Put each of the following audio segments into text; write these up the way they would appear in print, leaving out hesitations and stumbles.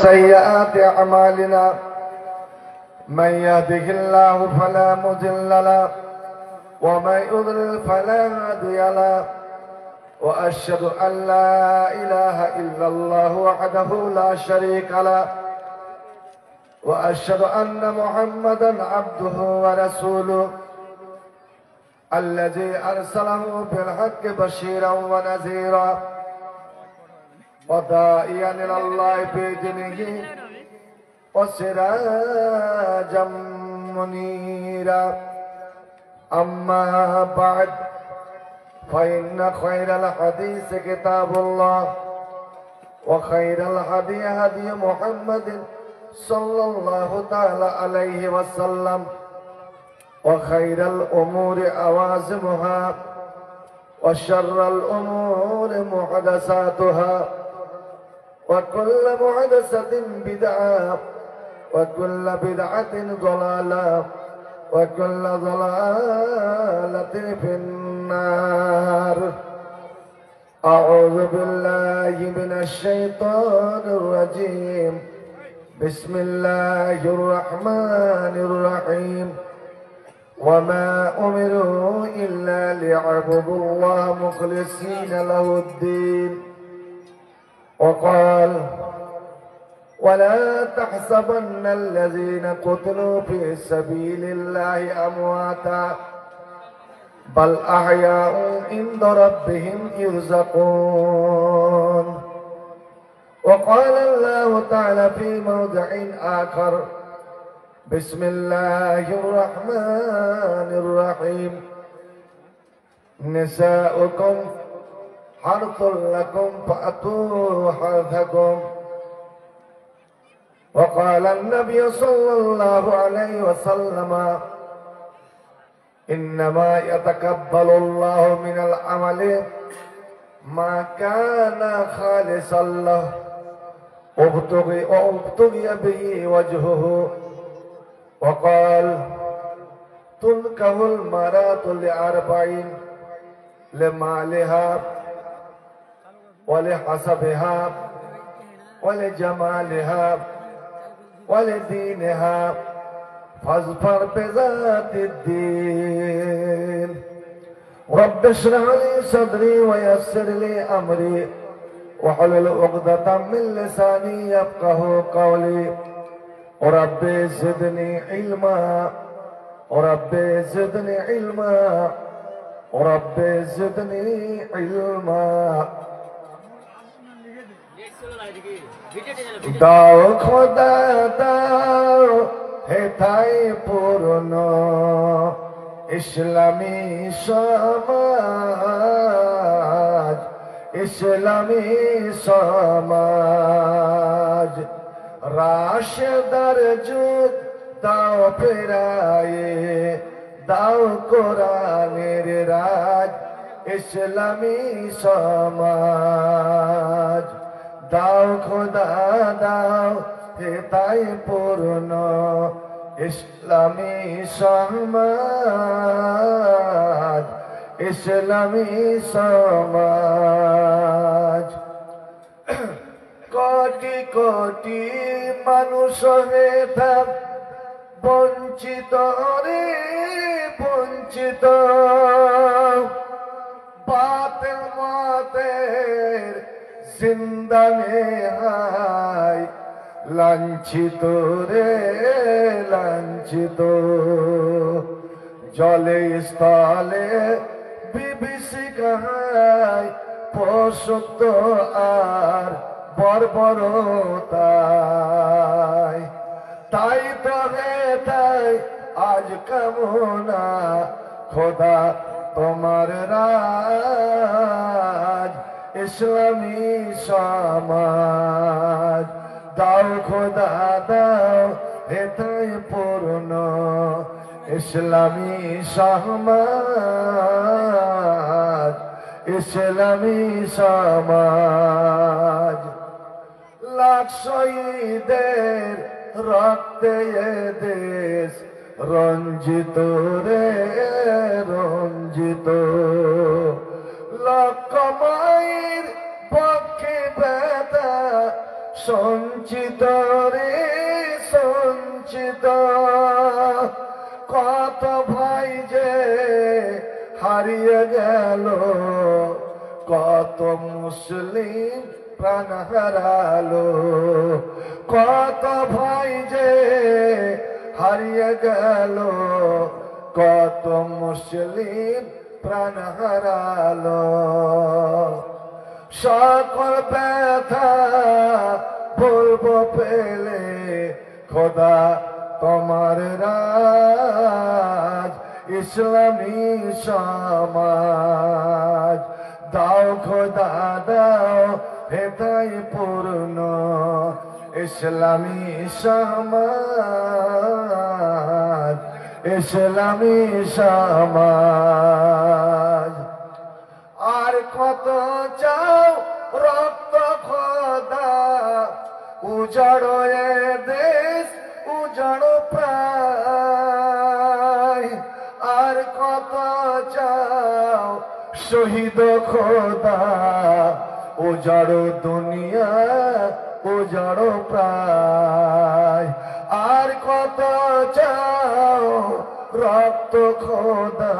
سيئات أعمالنا من يهده الله فلا مضل له ومن يضلل فلا هادي له وأشهد أن لا إله إلا الله وحده لا شريك له وأشهد أن محمدا عبده ورسوله الذي أرسله بالحق بشيرا ونذيرا وداعيا إلى الله بإذنه وسراجا منيرا أما بعد فإن خير الحديث كتاب الله وخير الهدي هدي محمد صلى الله تعالى عليه وسلم وخير الأمور أوازمها وشر الأمور محدثاتها وكل محدثة بدعة وكل بدعة ضلالة وكل ضلالة في النار. أعوذ بالله من الشيطان الرجيم. بسم الله الرحمن الرحيم. وما أمروا إلا ليعبدوا الله مخلصين له الدين. وقال ولا تحسبن الذين قتلوا في سبيل الله أمواتا بل أحياء عند ربهم يرزقون. وقال الله تعالى في موضع آخر بسم الله الرحمن الرحيم. نساؤكم حرث لكم فأتوا حرثكم. وقال النبي صلى الله عليه وسلم إنما يتقبل الله من العمل ما كان خالصا له وابتغي به وجهه. وقال تنكح المرأة لأربع لمالها ولحسبها ولجمالها ولدينها فاظفر بذات الدين. رب اشرح لي صدري ويسر لي أمري واحلل عقدة من لساني يفقه قولي. رب زدني علما رب زدني علما رب زدني علما. দাও খোদা দাও হেথাই পূর্ণ ইসলামী সমাজ ইসলামী সমাজ। রাশেদার যুগ দাও ফেরায়ে দাও কোরআনের রাজ ইসলামী সমাজ। দাও খোদা দাও হেতাই পূর্ণ ইসলামী সমাজ ইসলামী সমাজ। কোটি কোটি মানুষ হেথা বঞ্চিত রে বঞ্চিত বাতিল মতের জিন্দানে হায় লাঞ্ছিত রে লাঞ্ছিত। জলে স্থলে বিভীষিকায় পশুক্ত আর বর্বরতায়। তাই তবে তাই আজ কামনা খোদা তোমার রাজ ইসলামী সমাজ। দাও খোদা দাও হেতাই পূর্ণ ইসলামী সমাজ ইসলামী সমাজ। লাখ শহীদের রক্তে এ দেশ রঞ্জিত রে রঞ্জিত। লক্ষ মায়ের পক্ষে ব্যথা সঞ্চিত সঞ্চিত রে সঞ্চিত, কত ভাই যে হারিয়ে গেল, কত মুসলিম প্রাণ হারালো, কত ভাই যে হারিয়ে গেল, কত মুসলিম প্রাণ হারালো। সকল ব্যথা বলবো পেলে খোদা তোমার রাজ, ইসলামী সমাজ দাও খোদা দাও হেদায় পূর্ণ, ইসলামী সমাজ, ইসলামী সমাজ। আর কত চাও রক্ত খোদা, উজাড়ো এ দেশ উজাড়ো প্রায়, আর কত চাও শহীদ খোদা, উজাড়ো দুনিয়া উজাড়ো প্রায়, আর কত চাও রক্ত খোদা,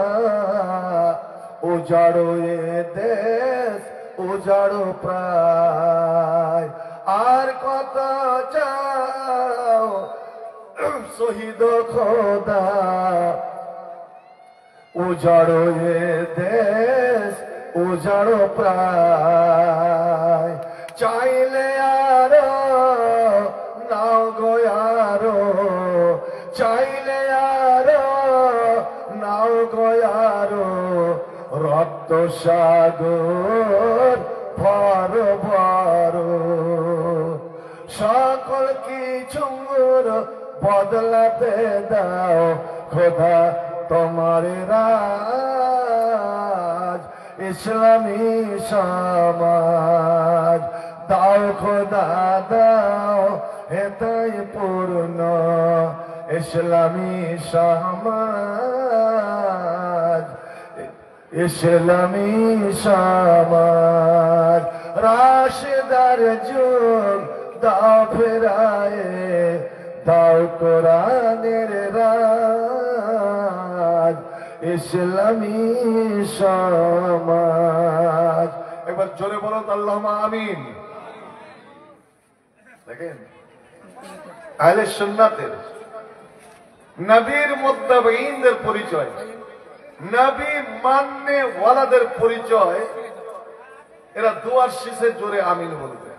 উজাড়ো এ দেশ উজাড়ো প্রায়, আর কত চাও শহীদ খোদা, উজাড়ো এ দেশ উজাড়ো প্রায়। চাইলে আরো নাও গো আরো, চাইলে আরো নাও গো আরো, রক্ত সাগর ভর ভর, সকল কিছুর বদলাতে দাও খোদা তোমার রাজ, ইসলামী সমাজ দাও খোদা দাও হেদায় পূর্ণ, ইসলামী সমাজ, ইসলামী সমাজ। রাশেদার যুগ দাও ফেরায়, দাও কোরআনের রাজ, ইসলামী সমাজ। একবার জোরে বলো আল্লাহুম্মা আমিন। দেখেন আহলে সুন্নাতের নবীর মুত্তাবিঈনদের পরিচয়, নবী মাননে ওয়ালাদের পরিচয়, এরা দুয়ার শেষে জোরে আমিন বলবে।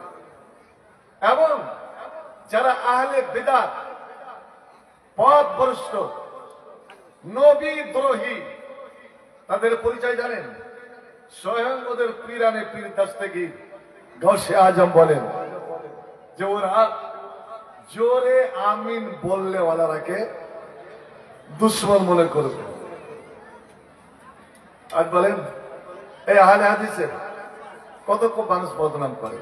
এবং যারা আহলে বিদআত পথভ্রষ্ট নবী দ্রোহী তাদের পরিচয় জানেন? স্বয়ং ওদের পীরানে পীর দস্তগীর গৌসে আজম বলেন যে ওরা জোরে আমিন বললে ওয়ালারাকে দুশ্মন মনে করবে। আর বলেন এই আহলে হাদিসের কত মানুষ বদনাম করে।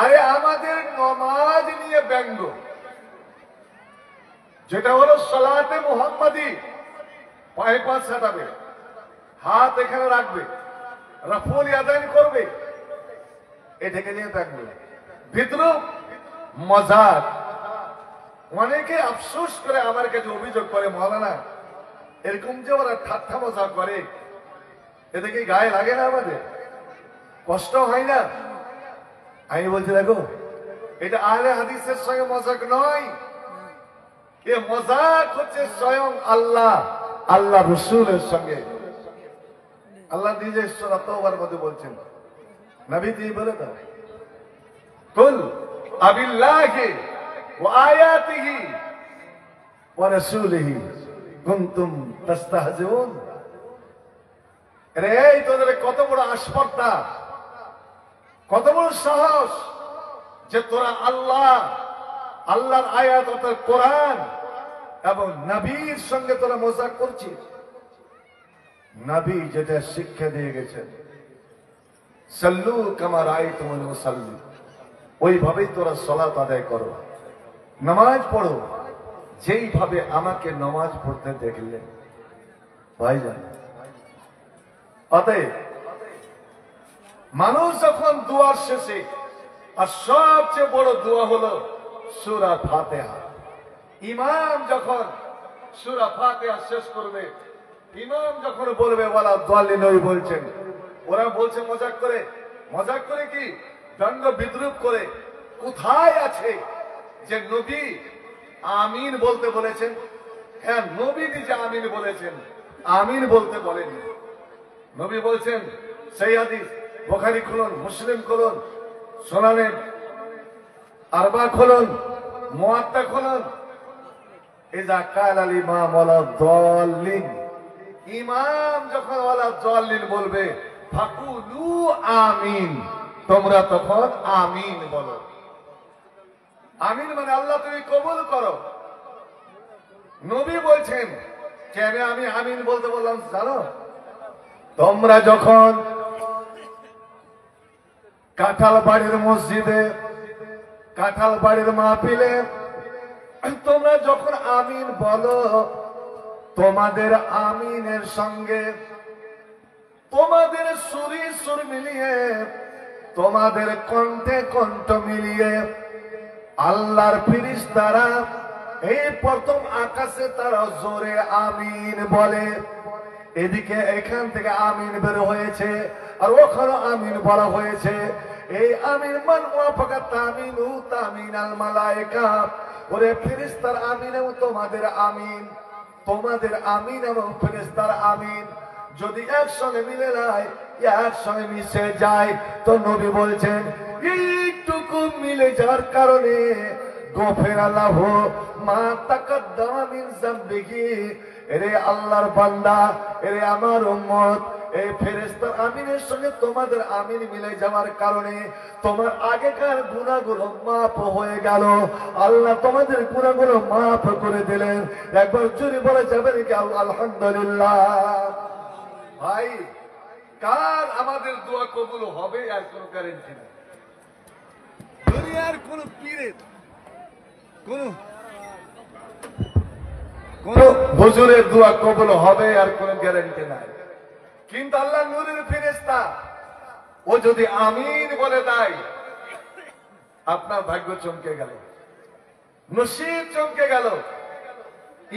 আরে আমাদের নমাজ নিয়ে ব্যঙ্গ, যেটা হলো সালাতে মুহাম্মাদি, পায়ে পা ছাটাবে, হাত এখানে রাখবে, রাফুল আদায় করবে, এটাকে নিয়ে থাকবে বিদ্রুপ মজাক। অনেকে আফসোস করে আমার কাছে অভিযোগ করে, মৌলানা এরকম যে ওরা ঠাট্টা মজা করে, এতে কি গায়ে লাগে না? আমাদের কষ্ট হয় না? আমি বলছি দেখো, এটা আহলে হাদিসের সঙ্গে মজাক নয়, এ মজাক হচ্ছে স্বয়ং আল্লাহ আল্লাহ রসুলের সঙ্গে। আল্লাহ নিজে সূরা তাওবার মধ্যে বলছেন, নবী তুমি বলে দাও, কুল আবিল্লাহি ওয়া আয়াতিহি ওয়া রাসূলিহি কুনতুম তাস্তাহজিউন। রে তোদের কত বড় আসপর্দা, কত বড় সাহস যে তোরা আল্লাহর আয়াত অর্থাৎ কোরআন এবং নবীর সঙ্গে তোরা মজাক করছিস। নবী যেটা শিক্ষা দিয়ে গেছেন, সাল্লু কামা রাআইতুমুনি উসাল্লি, ওইভাবেই তোরা সালাত আদায় করো, নামাজ পড়ো যেইভাবে আমাকে নামাজ পড়তে দেখলে। ভাইজান, অতএব মানুষ যখন দুয়ার শেষে আর সবচেয়ে বড় দোয়া হলো সূরা ফাতিহা। ইমাম যখন সূরা ফাতিহা শেষ করবে, ইমাম যখন বলবে ওয়ালা দাল্লিন বলছেন, ওরা বলছে মজাক করে কি দণ্ড বিদ্রুপ করে, কোথায় আছে যে নবী আমিন বলতে বলেছেন? হ্যাঁ, নবী নিজে আমিন বলেছেন, আমিন বলতে বলেনি। নবী বলছেন, সেই হাদিস বুখারী খুলুন, মুসলিম খুলুন, সুনানে আরবা খুলুন, মুয়াত্তা খুলুন, ইযা কালা আল ইমাম ওয়ালা দাল্লিন, ইমাম যখন ওয়ালা দাল্লিন বলবে ফাকুলু আমিন, তোমরা তখন আমিন বলো। আমিন মানে আল্লাহ তুমি কবুল করো। নবী বলছেন, কেন আমি আমিন বলতে বললাম জানো? তোমরা যখন কাঁঠাল বাড়ির মসজিদে, কাঁঠাল বাড়ির মাহফিলে তোমরা যখন আমিন বলো, তোমাদের আমিনের সঙ্গে তোমাদের সুরে সুর মিলিয়ে, তোমাদের কণ্ঠে কণ্ঠ মিলিয়ে আল্লাহর ফেরেশতারা এই প্রথম আকাশে তারা জোরে আমিন বলে। এদিকে এখান থেকে আমিন বের হয়েছে, আর ওখানে আমিন বলা হয়েছে। এই আমিন মান ওয়াফাকা তামিনু তামিনাল মালায়েকা, ওরে ফেরেশতার আমিন এবং তোমাদের আমিন, তোমাদের আমিন এবং ফেরেশতার আমিন যদি একসঙ্গে মিলে যায়, একসঙ্গে মিশে যায়, তো নবী বলছেন এইটুকু মিলে যাওয়ার কারণে গফিরা লাহু মা তাকাদ্দামা মিন যামবিহি, এরে আল্লাহর বান্দা, এরে আমার উম্মত, এই ফেরেশতার আমিনের সঙ্গে তোমাদের আমিন মিলে যাওয়ার কারণে তোমার আগেকার গুনাহগুলো মাফ হয়ে গেল। আল্লাহ তোমাদের গুনাহগুলো মাফ করে দিলেন। একবার জোরে বলা যাবে নাকি আলহামদুলিল্লাহ? ভাই, কার আমাদের দোয়া কবুল হবে আর কোন গ্যারান্টি নেই। দুনিয়ার কোন পীরের, কোন হুজুরের দোয়া কবুল হবে আর কোন গ্যারান্টি নাই। কিন্তু আল্লাহ নূরের ফেরেশতা ও যদি আমিন বলে দেয়, আপনার ভাগ্য চমকে গেল, নসিব চমকে গেল।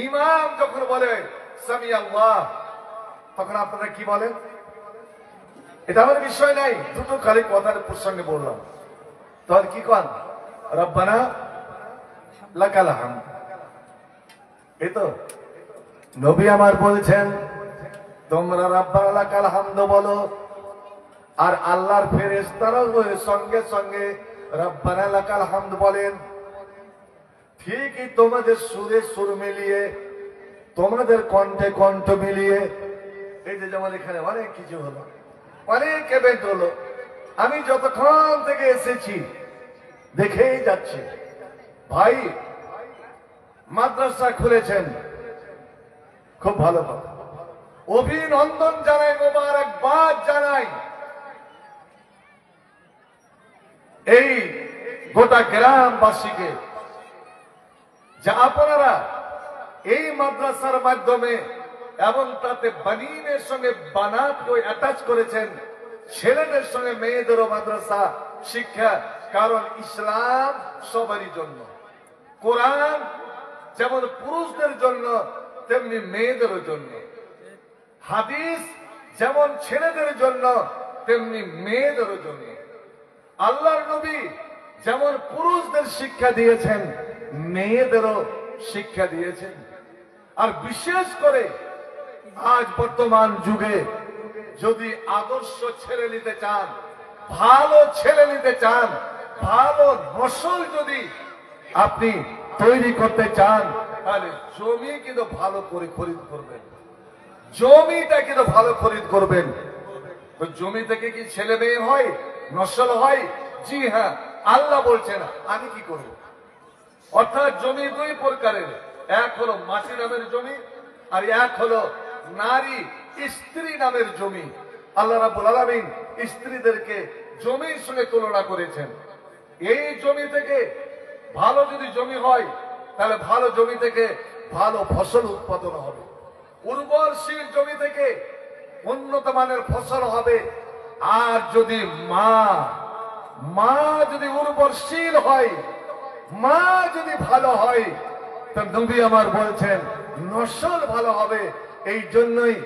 ইমাম যখন বলে সামি আল্লাহ, তখন আপনারা কি বলেন? এটা আমার বিষয় নাই, দুটো খালি কথার প্রসঙ্গে বললাম। তখন কি কন? রব্বানা লাকাল হামদ। এই তো নবী আমার বলছেন তোমরা রব্বানা লাকাল হামদ বলো, আর আল্লাহর ফেরেশতারাও সঙ্গে সঙ্গে রব্বানা লাকাল হামদ বলেন। ঠিকই তোমাদের সুরে সুর মিলিয়ে, তোমাদের কণ্ঠে কণ্ঠ মিলিয়ে, এই যে যেমন এখানে অনেক কিছু হলো, অনেক ইভেন্ট হলো, আমি যতক্ষণ থেকে এসেছি দেখেই যাচ্ছি। ভাই, মাদ্রাসা খুলেছেন, খুব ভালো কথা, অভিনন্দন জানাই, মোবারকবাদ জানাই। এই গোটা গ্রামবাসীকে যা আপনারা এই মাদ্রাসার মাধ্যমে এবং তাতে বানিনের সঙ্গে বানাতকে অ্যাটাচ করেছেন, ছেলেদের সঙ্গে মেয়েদেরও মাদ্রাসা শিক্ষা। কারণ ইসলাম সবারই জন্য, কোরআন যেমন পুরুষদের জন্য তেমনি মেয়েদেরও জন্য, হাদিস যেমন ছেলেদের জন্য তেমনি মেয়েদেরও জন্য। আল্লাহর নবী যেমন পুরুষদের শিক্ষা দিয়েছেন, মেয়েদেরও শিক্ষা দিয়েছেন। আর বিশেষ করে আজ বর্তমান যুগে যদি আদর্শ ছেলে নিতে চান, ভালো ছেলে নিতে চান, ভালো নসল যদি আপনি তৈরি করতে চান, তাহলে জমি কিন্তু ভালো করে খরিদ করবেন, জমিটা কিন্তু ভালো খরিদ করবেন। তো জমি থেকে কি ছেলে মেয়ে হয়, নসল হয়? জি হ্যাঁ, আল্লাহ বলছেন আমি কি করব। অর্থাৎ জমি দুই প্রকারের, এক হলো মাটি নামের জমি, আর এক হলো নারী স্ত্রী নামের জমি। আল্লাহ রাব্বুল আলামিন স্ত্রীদেরকে জমির সঙ্গে তুলনা করেছেন। এই জমি থেকে ভালো যদি জমি হয়, তাহলে ভালো জমি থেকে ভালো ফসল উৎপাদন হবে, উর্বরশীল জমি থেকে উন্নত মানের ফসল হবে। আর যদি মা মা যদি উর্বরশীল হয়, মা যদি ভালো হয়, তা নবী আমার বলছেন নসল ভালো হবে। এই জন্যই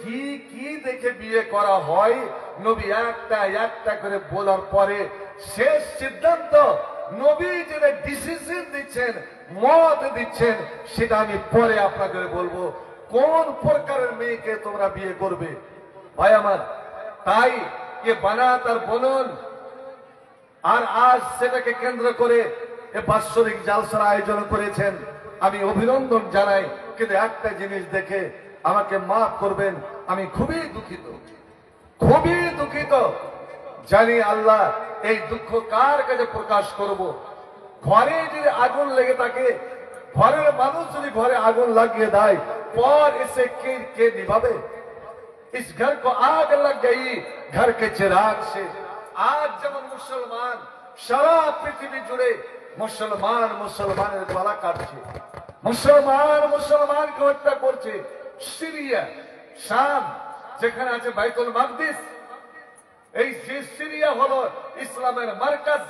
কি কি দেখে বিয়ে করা হয় নবী একটা একটা করে বলার পরে শেষ সিদ্ধান্ত নবী যেটা ডিসিশন দিচ্ছেন, মত দিচ্ছেন, সেটা আমি পরে আপনাদের বলবো কোন প্রকারের মেয়েকে তোমরা বিয়ে করবে। ভাই আমার, তাই এ বানাত আর বলুন, আর আজ সেটাকে কেন্দ্র করে এ বাৎসরিক জালসার আয়োজন করেছেন, আমি অভিনন্দন জানাই। কিন্তু একটা জিনিস দেখে আমাকে মাফ করবেন, আমি খুবই দুঃখিত, খুবই দুঃখিত। জানি আল্লাহ এই দুঃখ কার কাছে প্রকাশ করব। ঘরে যদি আগুন লেগে থাকে, ঘরের মানুষ যদি ঘরে আগুন লাগিয়ে দেয়, পর এসে কে কে নিভাবে? इस घर को आग लग गई घर के चिराग से। आज যেমন মুসলমান সারা পৃথিবী জুড়ে মুসলমান মুসলমানের গলা কাটছে, মুসলমান মুসলমানকে হত্যা করছে। সিরিয়া, শাম, যেখানে আছে বাইতুল মাকদিস, এই যে সিরিয়া হলো ইসলামের মার্কাজ,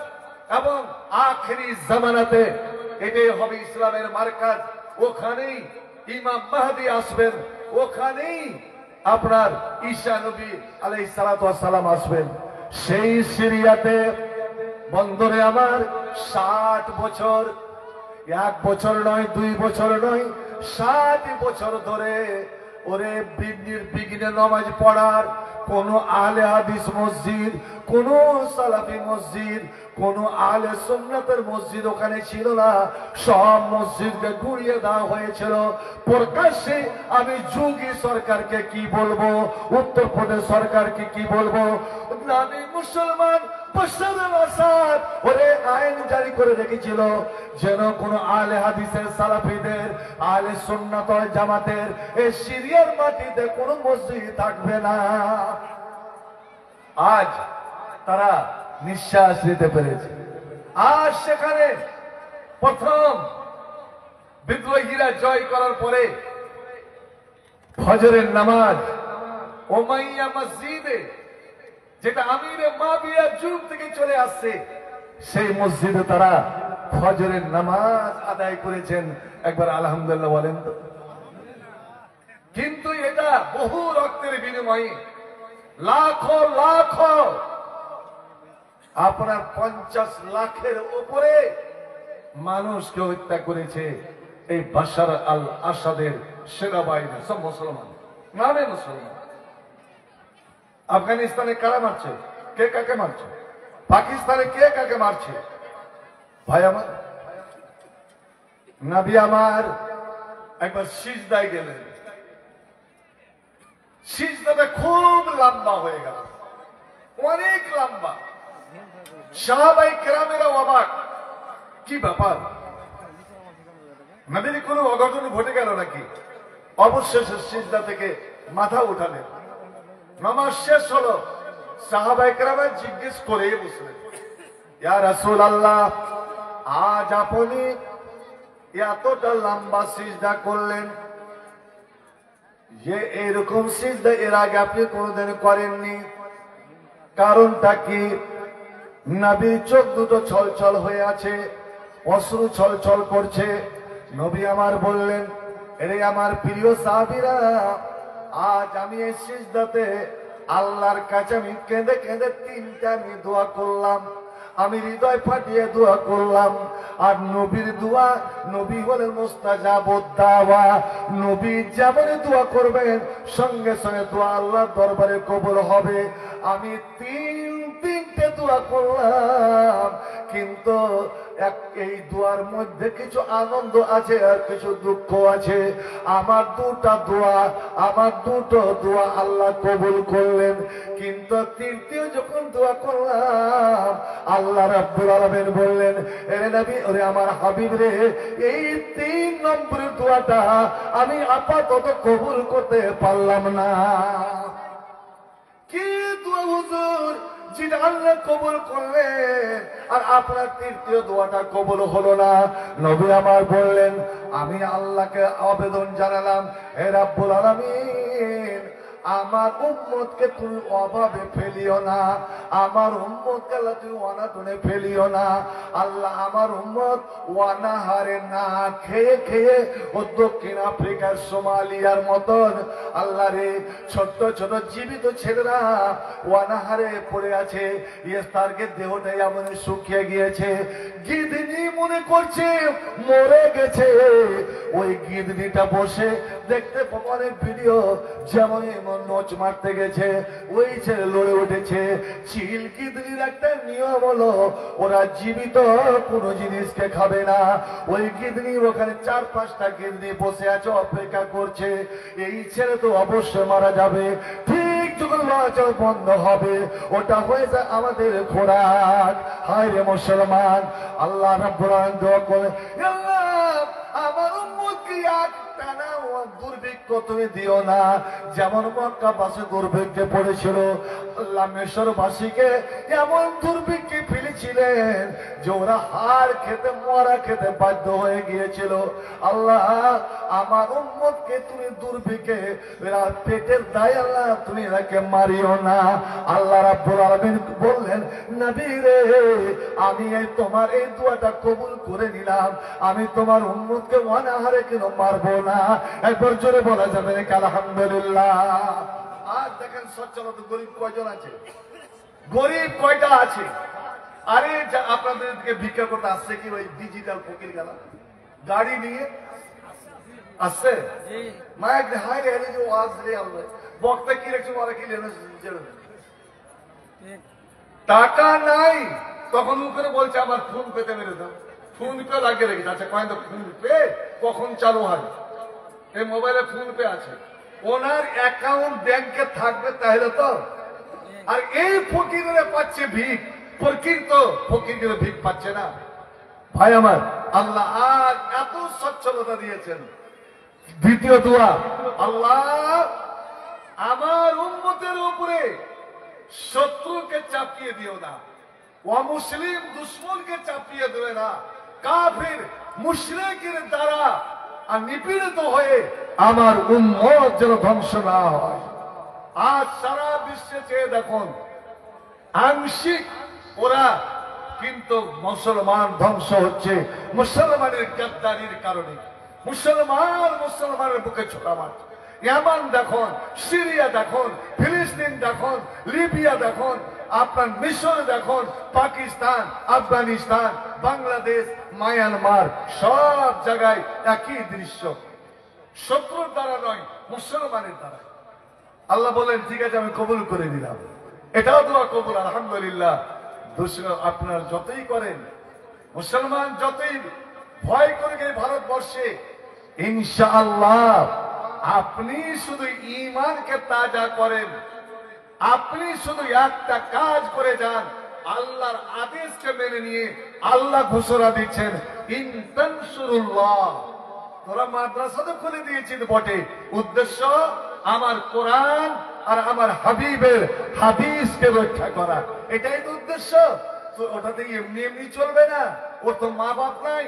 এবং আখেরি জামানাতে এটাই হবে ইসলামের মার্কাজ। ওখানেই ইমাম মাহদি আসবেন, ওখানেই আপনার ঈসা নবী আলাইহিস সালাতু ওয়াস সালাম আসবেন। সেই সিরিয়াতে বন্ধুরে আমার 60 বছর, 1 বছর নয়, 2 বছর নয়, 60 বছর ধরে ওরে বিঘ্নে নামাজ পড়ার কোন আলে হাদিস মসজিদ, কোন সালাফি মসজিদ, কোন আলে সুন্নাতের মসজিদ ওখানে ছিল না। সব মসজিদকে ঘুরিয়ে দেওয়া হয়েছিল। প্রকাশ্যে আমি যোগী সরকারকে কি বলবো, উত্তরপ্রদেশ সরকারকে কি বলবো, আমি মুসলমান ওরে আইন জারি করে রেখেছিল যেন কোন আলে হাদিসের, সালাফিদের, আলে সুন্নাত ওয়াল জামাতের এই সিরিয়ার মাটিতে কোন মসজিদ থাকবে না। আজ তারা নিঃশ্বাস নিতে পেরেছে। আজ সেখানে প্রথম বিদ্রোহীরা জয় করার পরে ফজরের নামাজ ওমাইয়া মসজিদে, যেটা আমিরে মাবিয়ার যুগ থেকে চলে আসছে, সেই মসজিদে তারা ফজরের নামাজ আদায় করেছেন। একবার আলহামদুলিল্লাহ বলেন তো। কিন্তু এটা বহু রক্তের বিনিময়ে লাখো লাখো, আপনার 50 লাখের উপরে মানুষকে হত্যা করেছে এই বাশার আল আসাদের সেনাবাহিনী। সব মুসলমান, নামে মুসলমান। আফগানিস্তানে কারা মারছে, কে কাকে মারছে, পাকিস্তানে কে কাকে মারছে? ভাই আমার, নবী আমার একবার সিজদায় গেলেন, সিজদাটা খুব লম্বা হয়ে গেল, অনেক লম্বা। সাহাবায়ে কেরামেরা অবাক, কি ব্যাপার, নবীর কোনো অঘটন ঘটে গেল নাকি? অবশেষে সিজদা থেকে মাথা উঠালেন, নামাজ শেষ হলো। সাহাবায়ে কেরাম জিজ্ঞেস করে বসলেন, ইয়া রাসূলুল্লাহ, আজ আপনি এতটা লম্বা সিজদা করলেন, যে এরকম সিজদা এর আগে আপনি কোনোদিন করেননি, কারণটা কি? নবীর চোখ দুটো ছলছল হয়ে আছে, অশ্রু ছলছল করছে। নবী আমার বললেন, এরে আমার প্রিয় সাহাবীরা, আজ আমি এই সিজদাতে আল্লাহর কাছে আমি কেঁদে কেঁদে 3টা আমি দোয়া করলাম, আমি হৃদয় ফাটিয়ে দোয়া করলাম। আর নবীর দোয়া, নবী হলেন মুস্তাজাবুদ দাওয়া, নবী যেমন দোয়া করবেন সঙ্গে সঙ্গে দোয়া আল্লাহর দরবারে কবুল হবে। আমি তিনটে দোয়া করলাম, কিন্তু এই দোয়ার মধ্যে কিছু আনন্দ আছে আর কিছু দুঃখ আছে। আমার দুটো দোয়া আল্লাহ কবুল করলেন, কিন্তু তৃতীয় যখন দোয়া করলাম, আল্লাহ রাব্বুল আলামিন বললেন, এরে নবী, ওরে আমার হাবিব রে, এই 3 নম্বরের দোয়াটা আমি আপাতত কবুল করতে পারলাম না। কি দোয়া হুজুর, যেটা আল্লাহ কবুল করলেন আর আপনার তৃতীয় দোয়াটা কবুল হলো না? নবী আমার বললেন, আমি আল্লাহকে আবেদন জানালাম, হে রাব্বুল আলামিন, আমার উম্মতকে তুমি অভাবে ফেলিও না, আমার উম্মতকে আল্লাহ তুমি অনাটনে ফেলিও না। আল্লাহ আমার উম্মত অনাহারে না খেয়ে খেয়ে ও দক্ষিণ আফ্রিকার সোমালিয়ার মতন আল্লাহ রে ছোট্ট ছোট জীবিত ছেলেরা অনাহারে পড়ে আছে, তারকে দেহটাই এমন শুকিয়ে গিয়েছে, গিদনি মনে করছে মরে গেছে। ওই গিদনিটা বসে দেখতে অনেক ভিডিও, যেমন এমন নোচ মারতে গেছে, ওই ছেলে লড়ে উঠেছে। চিল গিদনির একটা নিয়ম হলো ওরা জীবিত কোনো জিনিসকে খাবে না। ওই গিদনি ওখানে 4-5টা গিদনি বসে আছে, অপেক্ষা করছে। এই ছেলে তো অবশ্যই মারা যাবে, ঠিক যখন লড়াচড় বন্ধ হবে ওটা হয়ে যায় আমাদের খোরাক। হায় রে মুসলমান, আল্লাহ রাব্বুল আলামিন দোয়া করে, আল্লাহ আমার উম্মতকে একটানা দুর্ভিক্ষ তুমি দিও না, যেমন মক্কাবাসী দুর্ভিক্ষে পড়েছিল। আল্লাহ মিশরবাসীকে এমন দুর্ভিক্ষে ফেলেছিলেন যে ওরা হাড় খেতে মরা খেতে বাধ্য হয়ে গিয়েছিল। আল্লাহ আমার উম্মতকে তুমি দুর্ভিক্ষে পেটের দায় আল্লাহ তুমি এরাকে মারিও না। আল্লাহ রাব্বুল আলামিন বললেন, নবী রে আমি এই তোমার এই দোয়াটা কবুল করে নিলাম, আমি তোমার উম্মতকে অনাহারে কেন মারবো না। একবার জোরে বলা যাবে নাকি আলহামদুলিল্লাহ। আর দেখেন সচ্ছলতা গরিব কয়জন আছে, গরিব কয়টা আছে। আরে আপনাদের দিকে ভিক্ষা করতে আসছে কি ওই ডিজিটাল ফকির গেলা গাড়ি নিয়ে আসছে, মায়ের হাই রে যে ওয়াজ রে আল্লাহ বক্তা কি রেখেছে ওরা কি লেনে টাকা নাই, তখন উপরে বলছে আমার ফোন পেতে মেরে দাও, ফোন পে লাগিয়ে রেখেছে। আচ্ছা কয়েন তো ফোন পে কখন চালু হয়, এই মোবাইলে ফোন পে আছে, ওনার অ্যাকাউন্ট ব্যাংকে থাকবে তাহলে তো। আর এই ফকিরে পাচ্ছে ভিক, ফকির তো ফকির ভিক পাচ্ছে না। ভাই আমার, আল্লাহ আর এত সচ্ছলতা দিয়েছেন। দ্বিতীয় দোয়া, আল্লাহ আমার উম্মতের উপরে শত্রুকে চাপিয়ে দিও না, অমুসলিম দুশ্মনকে চাপিয়ে দেবে না, কাফির মুশরিকের দ্বারা আর নিপীড়িত হয়ে আমার উম্মত যেন ধ্বংস না হয়। আজ সারা বিশ্বে চেয়ে দেখুন, আংশিক ওরা কিন্তু মুসলমান ধ্বংস হচ্ছে মুসলমানের গাদ্দারির কারণে। মুসলমানের বুকে ছোটা মারছে। ইয়ামান দেখুন, সিরিয়া দেখুন, ফিলিস্তিন দেখুন, লিবিয়া দেখুন, আপনার মিশর দেখুন, পাকিস্তান, আফগানিস্তান, বাংলাদেশ, মায়ানমার, সব জায়গায় একই দৃশ্য। শত্রুর দ্বারা নয়, মুসলমানের দ্বারা। আল্লাহ বলেন ঠিক আছে আমি কবুল করে দিলাম, এটাও দোয়া কবুল আলহামদুলিল্লাহ। আপনার যতই করেন, মুসলমান যতই ভয় করে গেলে ভারতবর্ষে, ইনশাআল্লাহ আপনি শুধু ঈমানকে তাজা করেন, আপনি শুধু একটা কাজ করে যান, আল্লাহর আদেশকে মেনে নিয়ে আল্লাহ ঘোষণা দিচ্ছেন ইন তানসুরুল্লাহ। তোরা মাদ্রাসা তো খুলে দিয়েছিস বটে, উদ্দেশ্য আমার কোরআন আর আমার হাবিবের হাদিসকে রক্ষা করা, এটাই তো উদ্দেশ্য। তো ওটাতে এমনি এমনি চলবে না, ওর তো মা বাপ নাই,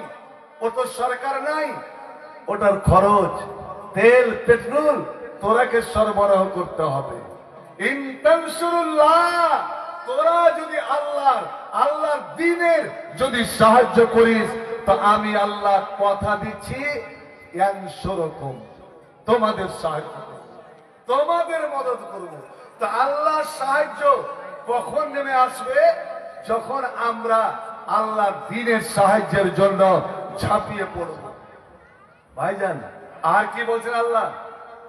ওর তো সরকার নাই, ওটার খরচ তেল পেট্রোল তোরাকে সরবরাহ করতে হবে। ইন তানসুরুল্লাহ, তোরা যদি আল্লাহর দ্বীনের যদি সাহায্য করিস তো আমি আল্লাহ কথা দিচ্ছি ইয়ানসুরকুম, তোমাদের সাহায্য করব, তোমাদের মদত করব। তো আল্লাহর সাহায্য কখন নেমে আসবে? যখন আমরা আল্লাহর দ্বীনের সাহায্যের জন্য ঝাঁপিয়ে পড়ব। ভাইজান আর কি বলছেন আল্লাহ?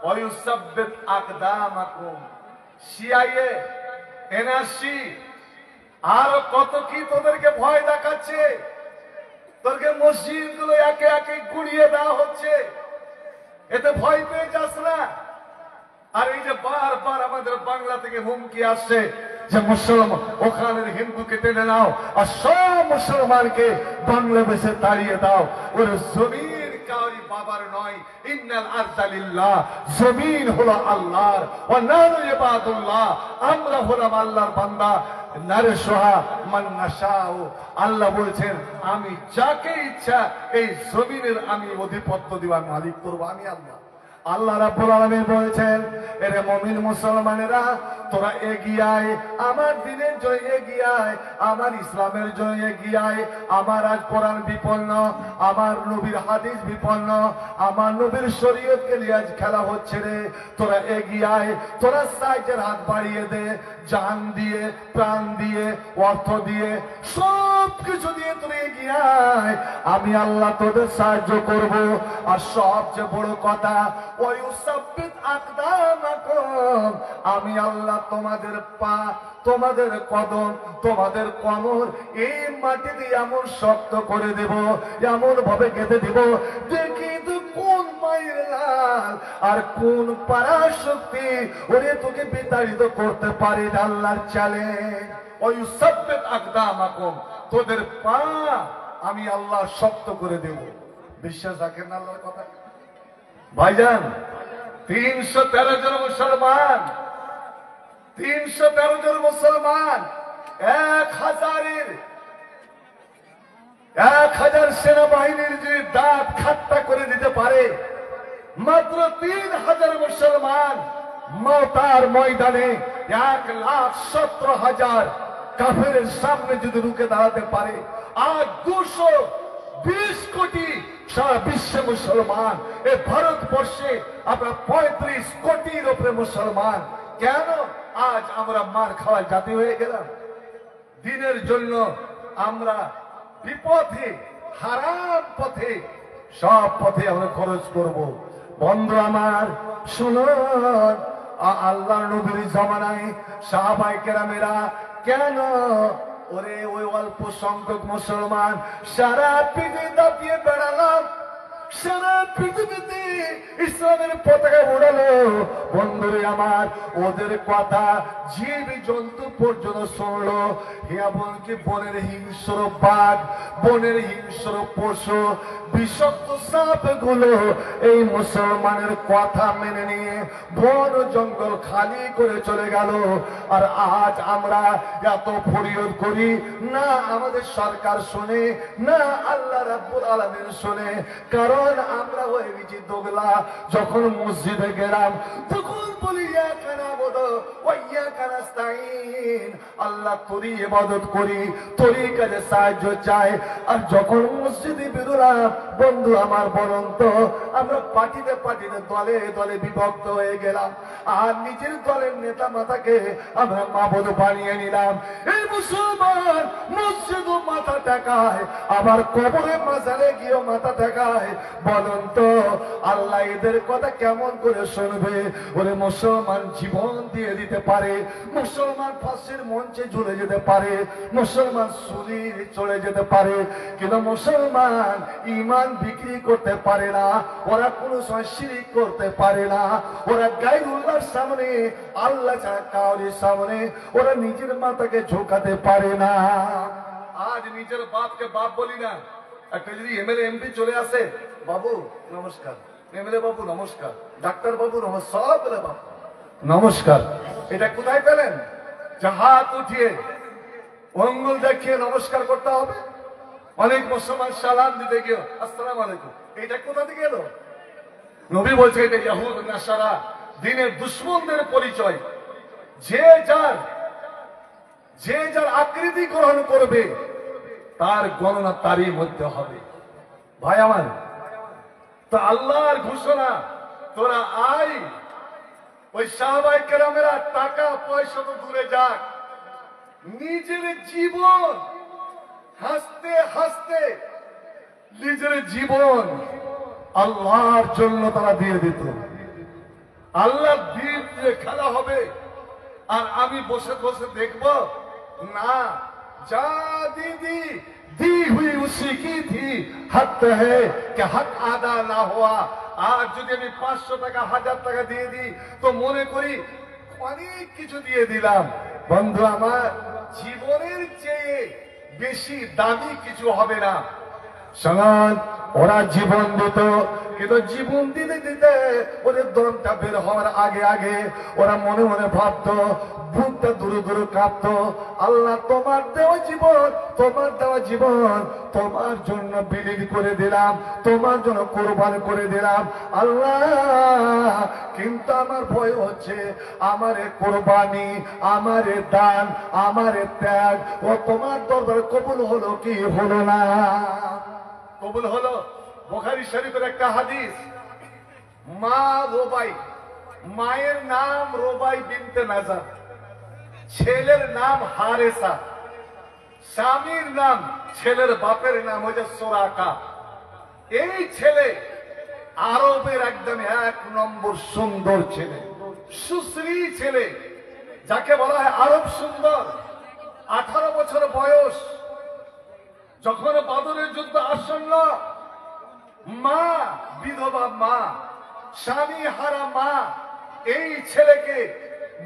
ওয়ুসাব্বিত আকদামাকুম, সিআইএ, এনআরসি আর কত কি তোদেরকে ভয় দেখাচ্ছে, তোদেরকে মসজিদ গুলো একে একে গুড়িয়ে দেওয়া হচ্ছে, এতে ভয় পেয়ে যাস না। আর এই যে বারবার আমাদের বাংলা থেকে হুমকি আসছে যে মুসলমান ওখানের হিন্দুকে টেনে নাও আর সব মুসলমানকে বাংলাদেশে তাড়িয়ে দাও। ওর জমিন কাউরি বাবার নয়, ইন্নাল আরযা লিল্লাহ, জমিন হলো আল্লাহর, ওয়া নাহনু ইবাদুল্লাহ, আমরা হলাম আল্লাহর বান্দা। নারে সোহা মান নাশাউ, আল্লাহ বলছেন আমি যাকে ইচ্ছা এই জমিনের আমি অধিপত্য দিবার মালিক করবো আমি আল্লাহ। আল্লাহ রাব্বুল আলামিন বলেছেন, এরে মুমিন মুসলমানেরা, তোরা এগিয়ে আয়, আমার দ্বীনের জন্য এগিয়ে আয়, আমার ইসলামের জন্য এগিয়ে আয়। আমার আজ কোরআন বিপন্ন, আমার নবীর হাদিস বিপন্ন, আমার নবীর শরীয়তকে নিয়ে আজ খেলা হচ্ছে রে। তোরা এগিয়ে আয়, তোরা সাহায্যের হাত বাড়িয়ে দে, জান দিয়ে, প্রাণ দিয়ে, অর্থ দিয়ে, সব কিছু দিয়ে তোরা এগিয়ে আয়। আমি আল্লাহ তোদের সাহায্য করব। আর সবচেয়ে বড় কথা, ওয়ায়ুসাব্বিত আকদামাকুম, আমি আল্লাহ তোমাদের পা, তোমাদের কদম, তোমাদের কোমর এই মাটি দিয়ে এমন শক্ত করে দেব, এমন ভাবে গেঁথে দেব, দেখি তো কোন মায়ের লাল আর কোন পরাশক্তি ওরে তোকে বিতাড়িত করতে পারে। আল্লাহর চ্যালেঞ্জ, ওয়ায়ুসাব্বিত আকদামাকুম, তোদের পা আমি আল্লাহ শক্ত করে দেব। বিশ্বাস রাখেন না আল্লাহর কথা? ভাইজান, 313 জন মুসলমান, 313 জন মুসলমান 1000 সেনাবাহিনীর যদি দাঁত খাট্টা করে দিতে পারে, মাত্র 3000 মুসলমান মওতার ময়দানে 1,17,000 কাফেরের সামনে যদি রুখে দাঁড়াতে পারে, আর 220 কোটি সারা বিশ্বে মুসলমান, এই ভারতবর্ষে আমরা 35 কোটির উপরে মুসলমান, কেন আজ আমরা মার খাওয়া জাতি হয়ে গেলাম? দিনের জন্য আমরা বিপথে, হারাম পথে, সব পথে আমরা খরচ করব। বন্ধু আমার শুনুন, আল্লাহ নবীর জামানায় সাহাবায়ে কেরামেরা কেন ওরে ওই অল্প সংখ্যক মুসলমান সারা পৃথিবী দাপিয়ে বেড়ালাম, সারা পৃথিবীতে ইসলামের পতাকা উড়ালো। বন্ধুরে আমার, ওদের কথা জীব জন্তু পর্যন্ত শুনলো, এমনকি বনের হিংস্র বাঘ, বনের হিংস্র পশু, বিষাক্ত সাপ গুলো এই মুসলমানের কথা মেনে নিয়ে বন জঙ্গল খালি করে চলে গেল। আর আজ আমরা এত ফরিয়াদ করি, না আমাদের সরকার শুনে, না আল্লাহ রাব্বুল আলামিন শুনে, কারণ আমরা হয়ে গেছি দোগলা। যখন মসজিদে গেলাম তখন বলি ইয়াকা নাবুদু ওয়া ইয়াকা নাস্তাঈন, আল্লাহ তোরই ইবাদত করি, তোরই কাছে সাহায্য চাই। আর যখন মসজিদে বেরোলাম, বন্ধু আমার বলুন তো, আমরা পার্টিতে পার্টিতে, দলে দলে বিভক্ত হয়ে গেলাম, আর নিজের দলের নেতা মাতাকে আমরা মাবুদ বানিয়ে নিলাম। এই মুসলমান মসজিদ ও মাথা টেকায়, আবার কবরে মাজারে গিয়েও মাথা টেকায়। বলুন তো আল্লাহ এদের কথা কেমন করে শুনবে? ওরে মুসলমান জীবন দিয়ে দিতে পারে, মুসলমান ফাঁসির মঞ্চে ঝুলে যেতে পারে, মুসলমান সুলির চলে যেতে পারে, কিন্তু মুসলমান ঈমান বিক্রি করতে পারে না। ওরা কোনো সময় শিরিক করতে পারে না। ওরা গায়রুল্লাহর সামনে, আল্লাহ ছাড়া কাউরির সামনে ওরা নিজের মাথাকে ঝোঁকাতে পারে না। আজ নিজের বাপকে বাপ বলি না, একটা যদি এমএলএ এমপি চলে আসে, বাবু নমস্কার, এমএলএ বাবু নমস্কার, ডাক্তার বাবু নমস্কার, সব বলে বাবু নমস্কার। এটা কোথায় পেলেন? যে হাত উঠিয়ে অঙ্গুল দেখিয়ে নমস্কার করতে হবে। অনেক মুসলমান সালাম দিতে গিয়ে আসসালামু আলাইকুম, এটা কোথা থেকে এলো? নবী বলছে এটা ইহুদ নাসারা দ্বীনের দুশমনদের পরিচয়। যে যার আকৃতি গ্রহণ করবে তার গণনা তারই মধ্যে হবে। ভাই আমার, তো আল্লাহর ঘোষণা, তোরা আয়। ওই সাহাবায়ে কেরামেরা টাকা পয়সা তো দূরে যাক, নিজের জীবন হাসতে হাসতে নিজের জীবন আল্লাহর জন্য তারা দিয়ে দিত। আল্লাহ দিন দিয়ে খেলা হবে আর আমি বসে বসে দেখব না। যা দিদি दी हुई उसी की थी, हक है कि हक आदा ना हुआ। আর যদি আমি 500 টাকা 1000 টাকা দিয়ে দিই তো মনে করি অনেক কিছু দিয়ে দিলাম। বন্ধু আমার, জীবনের চেয়ে বেশি দামি কিছু হবে না। সমান ওরা জীবন দিত, কিন্তু জীবন দিতে দিতে ওদের দমটা বের হওয়ার আগে আগে ওরা মনে মনে ভাবতো, বুকটা দূরে দূরে কাঁপতো, আল্লাহ তোমার দেওয়া জীবন, তোমার দেওয়া জীবন তোমার জন্য বিলীন করে দিলাম, তোমার জন্য কোরবান করে দিলাম আল্লাহ। কিন্তু আমার ভয় হচ্ছে আমার এ কোরবানি, আমার এ দান, আমার এ ত্যাগ ও তোমার দরবারে কবুল হলো কি হলো না? কবুল হলো। বুখারী শরীফের একটা হাদিস, মা রোবাই, মায়ের নাম রোবাই বিনতে নাজার, ছেলের নাম হারেসা, স্বামীর নাম, ছেলের বাপের নাম হচ্ছে সোরাকা। এই ছেলে আরবের একদম 1 নম্বর সুন্দর ছেলে, সুশ্রী ছেলে, যাকে বলা হয় আরব সুন্দর। 18 বছর বয়স, যখন বদরের যুদ্ধ আসন্ন, মা বিধবা মা, স্বামী হারা মা এই ছেলেকে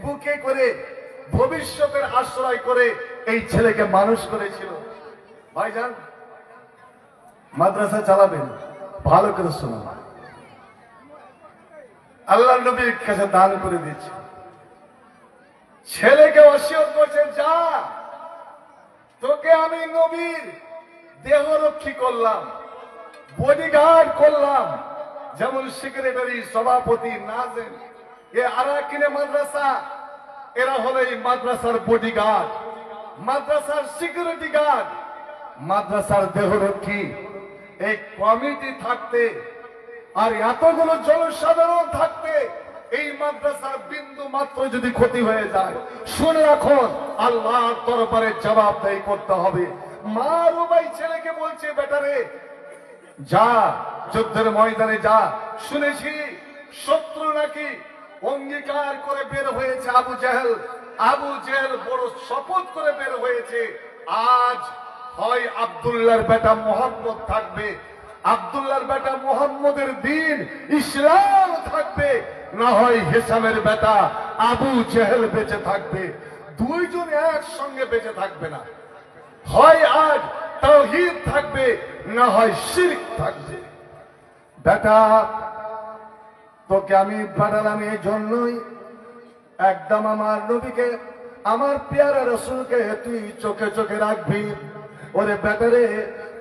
বুকে করে ভবিষ্যতের আশ্রয় করে এই ছেলেকে মানুষ করেছিল। ভাইজান মাদ্রাসা চালাবেন, ভালো করে শুনুন, আল্লাহ নবীর কাছে দান করে দিচ্ছে। ছেলেকে ওসিয়ত করছে, যা তোকে আমি নবীর দেহরক্ষী করলাম, বডিগার্ড করলাম, যেমন সেক্রেটারি, সভাপতি, নাজেম, এ আরাকিনে মাদ্রাসা, এরা হলো এই মাদ্রাসার বডিগার্ড, মাদ্রাসার সিকিউরিটি গার্ড, মাদ্রাসার দেহরক্ষী। এই কমিটি থাকতে আর এতগুলো জনসাধারণ থাকতে এই মাদ্রাসার বিন্দু মাত্র যদি ক্ষতি হয়ে যায়, শুনে রাখুন আল্লাহর দরবারে জবাবদাহি করতে হবে। মা রুবাই ছেলেকে বলছে, বেটারে যা, যুদ্ধের ময়দানে যা। শুনেছি শত্রু নাকি অঙ্গীকার করে বের হয়েছে, আবু জেহেল, আবু জেহেল বড় শপথ করে বের হয়েছে, আজ হয় আব্দুল্লাহর বেটা মোহাম্মদ থাকবে, আব্দুল্লাহর বেটা মোহাম্মদের দিন ইসলাম থাকবে, না হয় হিসামের বেটা আবু জেহেল বেঁচে থাকবে। দুইজন একসঙ্গে বেঁচে থাকবে না, হয় আজ তাওহীদ থাকবে, না হয় শিরক থাকবে। বেটা তোকে আমি পাঠালাম এই জন্যই, একদম আমার নবীকে, আমার পেয়ারা রাসূলকে তুই চোখে চোখে রাখবি। ওরে বেটারে,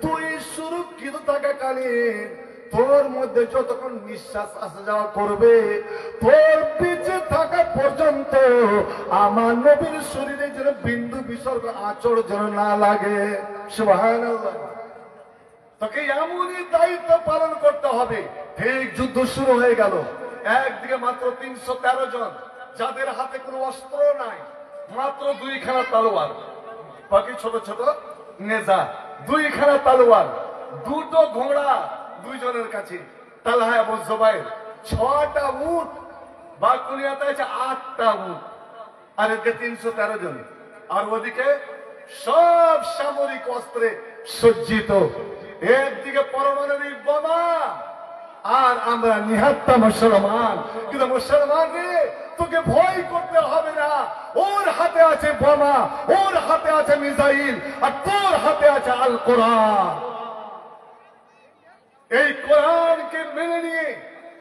তুই সুরক্ষিত থাকাকালীন তোর মধ্যে যতক্ষণ নিঃশ্বাস আসা যাওয়া করবে, তোর বেঁচে থাকা পর্যন্ত আমার নবীর শরীরে যেন বিন্দু বিসর্গ আঁচড় যেন না লাগে। সুবহানাল্লাহ। তোকে এমনই দায়িত্ব পালন করতে হবে। ঠিক যুদ্ধ শুরু হয়ে গেল, একদিকে মাত্র 313 জন, যাদের হাতে কোনো অস্ত্র নাই, মাত্র 2খানা তলোয়ার, বাকি ছোট ছোট নেজা, 2খানা তলোয়ার, 2টো ঘোড়া 2 জনের কাছে, তালহা এবং জুবাইর, 6টা উট, বাকুলিয়াতে আছে 8টা উট, আর এদিকে 313 জন, আর ওদিকে সব সামরিক অস্ত্রে সজ্জিত। একদিকে পারমাণবিক বোমা, আর আমরা নিহত্তা মুসলমান। কিন্তু মুসলমান রে, তোকে ভয় করতে হবে না, ওর হাতে আছে বোমা, ওর হাতে আছে মিসাইল, আর তোর হাতে আছে আল কোরআন। এই কোরআনকে মেনে নিয়ে,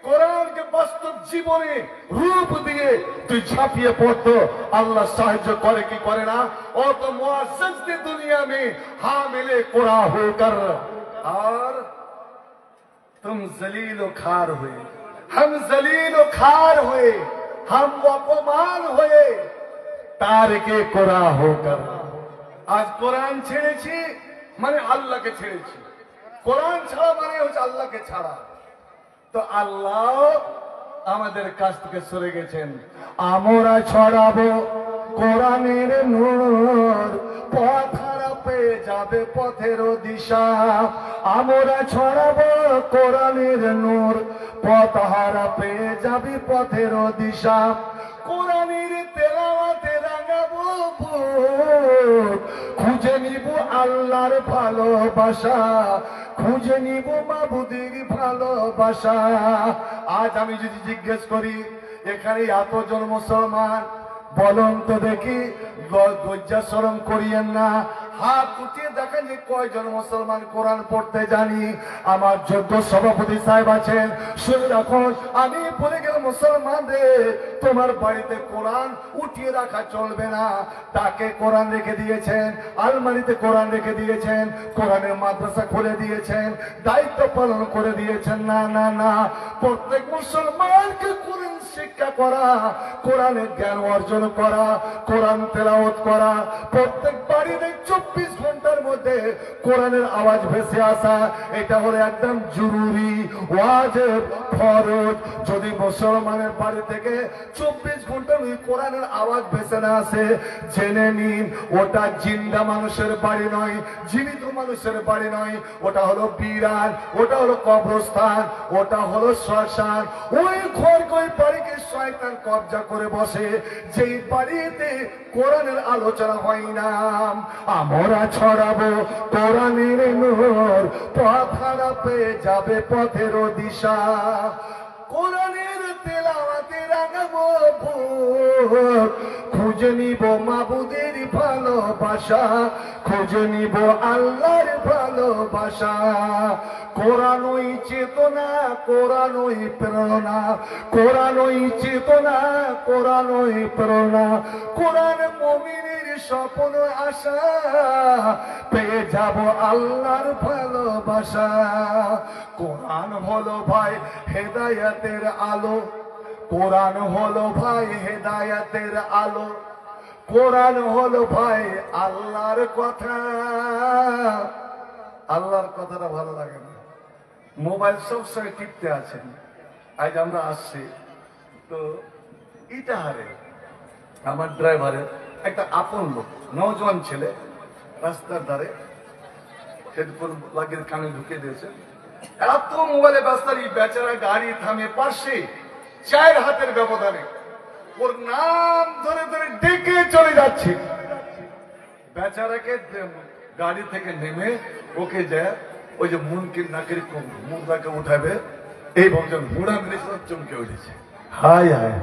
কোরআনকে বাস্তব জীবনে রূপ দিয়ে তুই ঝাঁপিয়ে পড়তো, আল্লাহ সাহায্য করে কি করে না? ও তো মুআজ্জাজ दी दुनिया में हामिले कुरान होकर, और तुम जलील खार हुए, हम जलील खार हुए, हम अपमान हुए तारिके कुरान होकर। आज কোরআন ছেড়েছি মানে আল্লাহকে ছেড়েছি, কোরআন ছাড়া মানে হচ্ছে আল্লাহকে ছাড়া। তো আল্লাহ আমাদের কাছ থেকে সরে গেছেন। আমরা ছড়াবো কোরআনের নূর, পথ হারা পেয়ে যাবে পথের দিশা। আমরা ছড়াবো কোরআনের নূর, পথ হারা পেয়ে যাবে পথের দিশা। কোরআনের তেলাওয়াতে রাঙাবো বুক, খুঁজে নিব আল্লাহর ভালোবাসা, খুঁজে নিব মাবুদের ভালোবাসা। আজ আমি যদি জিজ্ঞেস করি এখানে এতজন মুসলমান, বলুন তো দেখি, লজ্জা শরম করিয়েন না, হাত উঠিয়ে দেখেন যে কয়জন মুসলমান কোরআন পড়তে জানি। আমার যোগ্য সভাপতি সাহেব আছেন, শুনে রাখুন, আমি বলে গেলাম মুসলমানদের তোমার বাড়িতে কোরআন উঠিয়ে রাখা চলবে না। তাকে কোরআন রেখে দিয়েছেন, আলমারিতে কোরআন রেখে দিয়েছেন, কোরআনের মাদ্রাসা খুলে দিয়েছেন, দায়িত্ব পালন করে দিয়েছেন। না না না, প্রত্যেক মুসলমানকে কোরআন শিক্ষা করা, কোরআনের জ্ঞান অর্জন করা, কোরআন তেলাওয়াত করা, প্রত্যেক বাড়িতে 24 ঘন্টার মধ্যে কোরআনের আওয়াজ ভেসে আসা, এটা হলো একদম জরুরি, ওয়াজিব, ফরজ। যদি মুসলমানের বাড়ি থেকে 24 ঘন্টার কোরআনের আওয়াজ ভেসে না আসে, জেনে নিন ওটা জিন্দা মানুষের বাড়ি নয়, জীবিত মানুষের বাড়ি নয়, ওটা হলো বিরান, ওটা হলো কবরস্থান, ওটা হলো শ্মশান। ওই ঘর ওই বাড়িকে শয়তান কবজা করে বসে, যেই বাড়িতে কোরআনের আলোচনা হয় না। আমরা ছড়াবো কোরআনের নূর, পথ হারা পেয়ে যাবে পথের দিশা। কোরআনের তেলাওয়াতে রাঙাবো বুক, খুঁজে নিব মাবুদের ভালোবাসা, খুঁজে নিব আল্লাহর ভালোবাসা। কোরআনই চেতনা, কোরআনই প্রেরণা, কোরআনই চেতনা, কোরআনই প্রেরণা। কোরআন মুমিনের স্বপ্ন আশা, পেয়ে যাব আল্লাহর ভালোবাসা। কোরআন হলো ভাই হেদায়েতের আলো, কোরআন হলো ভাই হেদায়েতের আলো, কোরআন হলো ভাই আল্লাহর কথা। আল্লাহর কথাটা ভালো লাগে না, মোবাইল সবসময় টিপতে আছেন। আজ আমরা আসছি তো ইটাহারে আমার ড্রাইভারের একটা আপন লোক, নওজোয়ান ছেলে, রাস্তার ধারে হেডফোন লাগিয়ে কানে ঢুকে দিয়েছে। এত মোবাইলে ব্যস্ত, বেচারা গাড়ি থামে পাশে, 4 হাতের ব্যবধানে ওর নাম ধরে ধরে ডেকে চলে যাচ্ছে। বেচারাকে গাড়ি থেকে নেমে ওকে যায় ওই যে মুনকির নাকের মুদ্রাকে উঠাবে, এই ভজন মুড়া মিলেছিল, চমকে উঠেছে। হায় হায়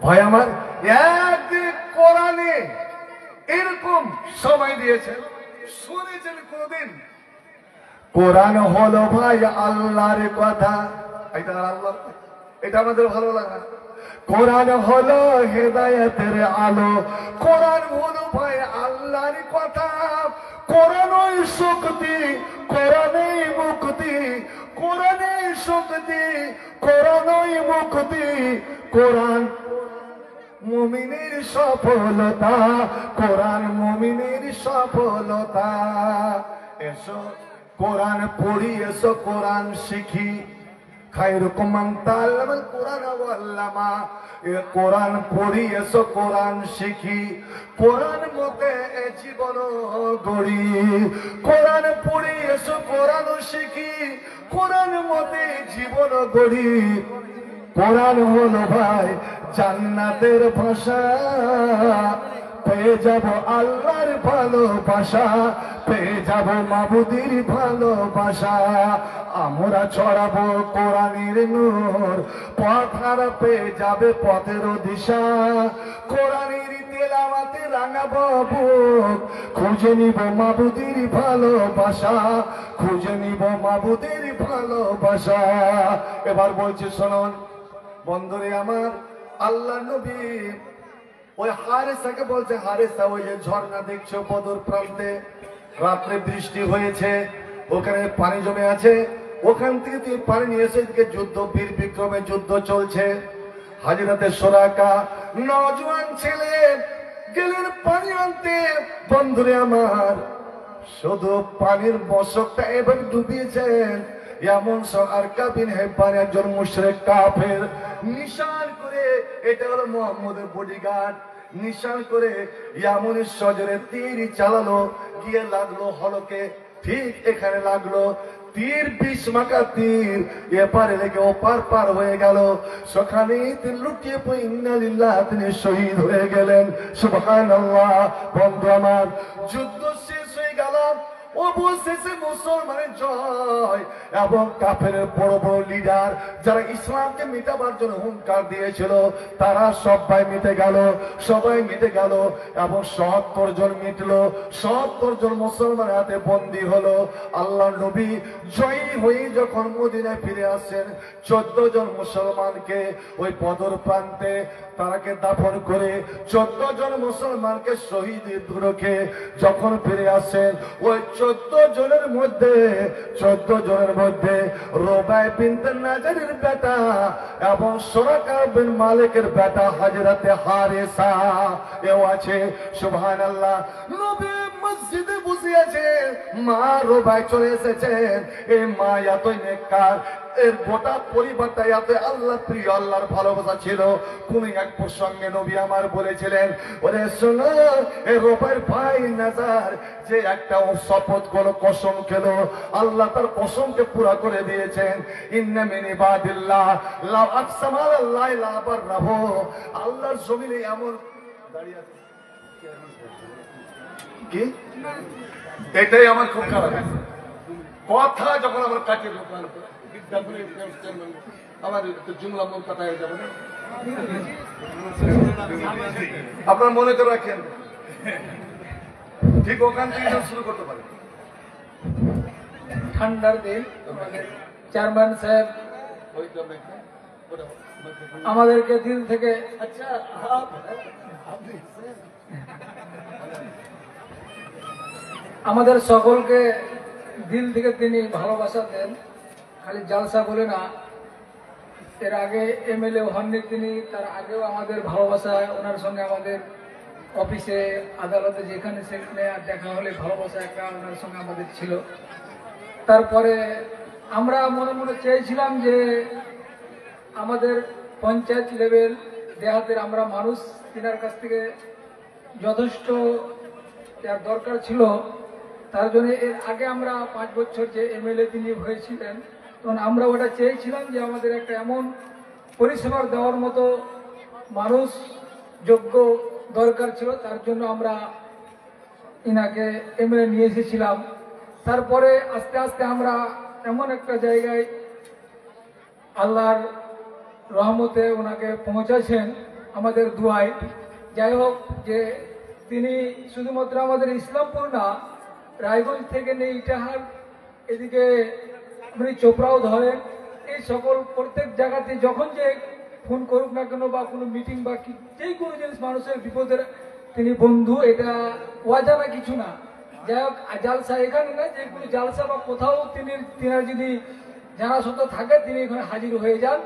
ভাই আমার, একদিন কোরআনে এরকম সময় দিয়েছে, শুনেছেন কোনদিন? কোরআন হলো ভাই আল্লাহর কথা, এটা আল্লাহ, এটা আমাদের ভালো লাগে। কোরআন হলো হেদায়েতের আলো, কোরআন হলো ভাই আল্লাহর কথা। কোরআনই শক্তি, কোরআনই মুক্তি, কোরআনই শক্তি, কোরআনই মুক্তি। কোরআন মুমিনের সফলতা, কোরআন মুমিনের সফলতা। এসো কোরআন পড়ি, এসো কোরআন শিখি, খায়রুকুম মান তাআল্লামাল কোরআন ওয়া আল্লামা। কোরআন পড়ি, এসো কোরআন শিখি, কোরআন মতে জীবন গড়ি। কোরআন পড়ি, এসো কোরআন শিখি, কোরআন মতে জীবন গড়ি। কোরআন হলো ভাই জান্নাতের ভাষা, পেয়ে যাব আল্লাহর ভালোবাসা, পেয়ে যাব মাবুদের ভালোবাসা। আমরা ছড়াবো কোরআনের নূর, পথ হারা পেয়ে যাবে পথের দিশা। কোরআনের তেলাওয়াতে রাঙাবো বুক, খুঁজে নিব মাবুদের ভালোবাসা, খুঁজে নিব মাবুদের ভালোবাসা। এবার বলছি শুনুন বন্ধুরে আমার, আল্লাহ নবী ওই হারেসাকে বলছে, হারেসা ওই যে ঝর্ণা দেখছো বদর প্রান্তে, রাত্রে বৃষ্টি হয়েছে, ওখানে পানি জমে আছে, ওখান থেকে তুই পানি নিয়ে এসে যুদ্ধ, বীর বিক্রমে যুদ্ধ চলছে। হাজিরাতে সোরাকা নওজোয়ান ছেলে গেলেন পানি আনতে। বন্ধুরে আমার, শুধু পানির মশকটা এবার ডুবিয়েছেন। এমন সরকা বিন হেব্বান একজন মুশরিক কাফের নিশান করে, এটা হলো মুহাম্মদের বডিগার্ড, নিশান করে ইয়ামনের সজরে তীর চালালো, গিয়ে লাগলো হলকে, ঠিক এখানে লাগলো। তীর 20 মাকা তীর এপারে লেগে ওপার পার হয়ে গেল। সেখানে তিনি লুটিয়ে পড়ে ইন্না লিল্লাহ, তিনি শহীদ হয়ে গেলেন। সুবহানাল্লাহ। বন্ধু আমার, যুদ্ধ শেষ হয়ে গেল, অবশেষে মুসলমানের জয় এবং কাফেরের বড় বড় লিডার যারা ইসলামকে মিটাবার জন্য হুঙ্কার দিয়েছিল তারা সবাই মিটে গেল, সবাই মিটে গেল এবং ৭০ জন মিটলো। ৭০ জন মুসলমান হাতে বন্দী হলো। আল্লাহ নবী জয়ী হয়ে যখন মদিনায় ফিরে আসেন ১৪ জন মুসলমানকে ওই বদর প্রান্তে তারাকে দাফন করে ১৪ জন মুসলমানকে শহীদ রেখে যখন ফিরে আসেন ওই ১৪ জনের মধ্যে রোবায় বিনতে নাজারের বেটা এবং সুরাকা বিন মালিকের বেটা হযরতে হারেসা এও আছে। সুবহানাল্লাহ। নবী মসজিদে বসে আছে, মা রোবায় চলে এসেছেন। এই মা এতই নেককার, এর গোটা পরিবারটা এত আল্লাহ প্রিয়, আল্লাহর ভালোবাসা ছিল। কোন এক প্রসঙ্গে নবী আমার বলেছিলেন, ওরে শোনো, এই রোবাইর ভাই নাজার যে একটা শপথ করলো, কসম খেলো, আল্লাহ তার কসমকে পুরা করে দিয়েছেন। ইন্না মিন ইবাদিল্লাহ লা আকসামা আল্লাহ লা বাররাহু। আল্লাহর জমিনে এমন দাঁড়িয়ে আছে কি, এটাই আমার খুব খারাপ কথা। যখন আমার কাছে আমার জুমলা মন কথা হয়ে যাবে না, আপনার মনে করে রাখেন, ঠিক ওখান থেকে শুরু করতে পারেন। ঠান্ডার দিন চেয়ারম্যান সাহেব আমাদেরকে দিল থেকে আচ্ছা আমাদের সকলকে দিল থেকে তিনি ভালোবাসা দেন। খালি জালসা বলে না, এর আগে এমএলএ হননি তিনি, তার আগেও আমাদের ভালোবাসা ওনার সঙ্গে আমাদের অফিসে আদালতে যেখানে সেখানে দেখা হলে ভালোবাসা একটা ওনার সঙ্গে আমাদের ছিল। তারপরে আমরা মনে মনে চেয়েছিলাম যে আমাদের পঞ্চায়েত লেভেল দেহাতের আমরা মানুষ তিনার কাছ থেকে যথেষ্ট যার দরকার ছিল, তার জন্য এর আগে আমরা 5 বছর যে এমএলএ তিনি হয়েছিলেন তখন আমরা ওটা চেয়েছিলাম যে আমাদের একটা এমন পরিষেবার দেওয়ার মতো মানুষ যোগ্য দরকার ছিল, তার জন্য আমরা ইনাকে এমএলএ নিয়ে এসেছিলাম। তারপরে আস্তে আস্তে আমরা এমন একটা জায়গায় আল্লাহর রহমতে ওনাকে পৌঁছাছেন আমাদের দুয়ায়। যাই হোক, যে তিনি শুধুমাত্র আমাদের ইসলামপুর না, রায়গঞ্জ থেকে নেই ইটাহার এদিকে আপনি চোপড়াও ধরেন, এই সকল প্রত্যেক জায়গাতে যখন যে ফোন করুক না কেন বা কোনো মিটিং বা যে কোনো জিনিস মানুষের বিপদের তিনি বন্ধু, এটা অজানা কিছু না। যাই হোক, জালসা এখানে না, যে কোনো জালসা বা কোথাও তিনার যদি জানা সত্য থাকে তিনি এখানে হাজির হয়ে যান।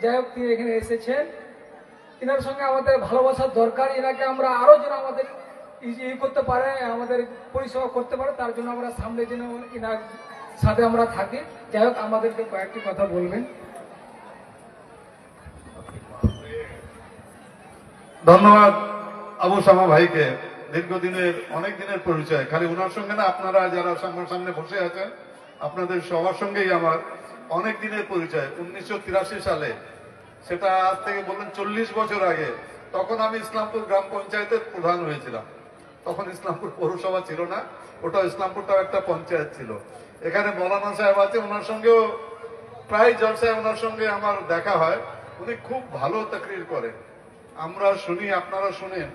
যাই হোক, তিনি এখানে এসেছেন, এনার সঙ্গে আমাদের ভালোবাসার দরকার। এনাকে আমরা আরো যেন আমাদের করতে পারে, আমাদের পরিষেবা করতে পারে, তার জন্য আমরা সামনে যেন এনার সাথে আমরা থাকি। যাই হোক, আমাদেরকে কয়েকটি কথা বলবেন। ধন্যবাদ আবু সামা ভাইকে। দীর্ঘদিনের অনেক দিনের পরিচয়, খালি ওনার সঙ্গে না, আপনারা যারা সামনে বসে আছেন আপনাদের সবার সঙ্গেই আমার অনেক দিনের পরিচয়। 1983 সালে, সেটা আজ থেকে বললেন 40 বছর আগে, তখন আমি ইসলামপুর গ্রাম পঞ্চায়েতের প্রধান হয়েছিলাম। তখন ইসলামপুর পৌরসভা ছিল না, ওটা ইসলামপুরটাও একটা পঞ্চায়েত ছিল। এখানে মৌলানা সাহেব আছে, ওনার সঙ্গেও প্রায় জলসায় ওনার সঙ্গে আমার দেখা হয়। উনি খুব ভালো তাকরির করেন, আমরা শুনি, আপনারা শুনেন।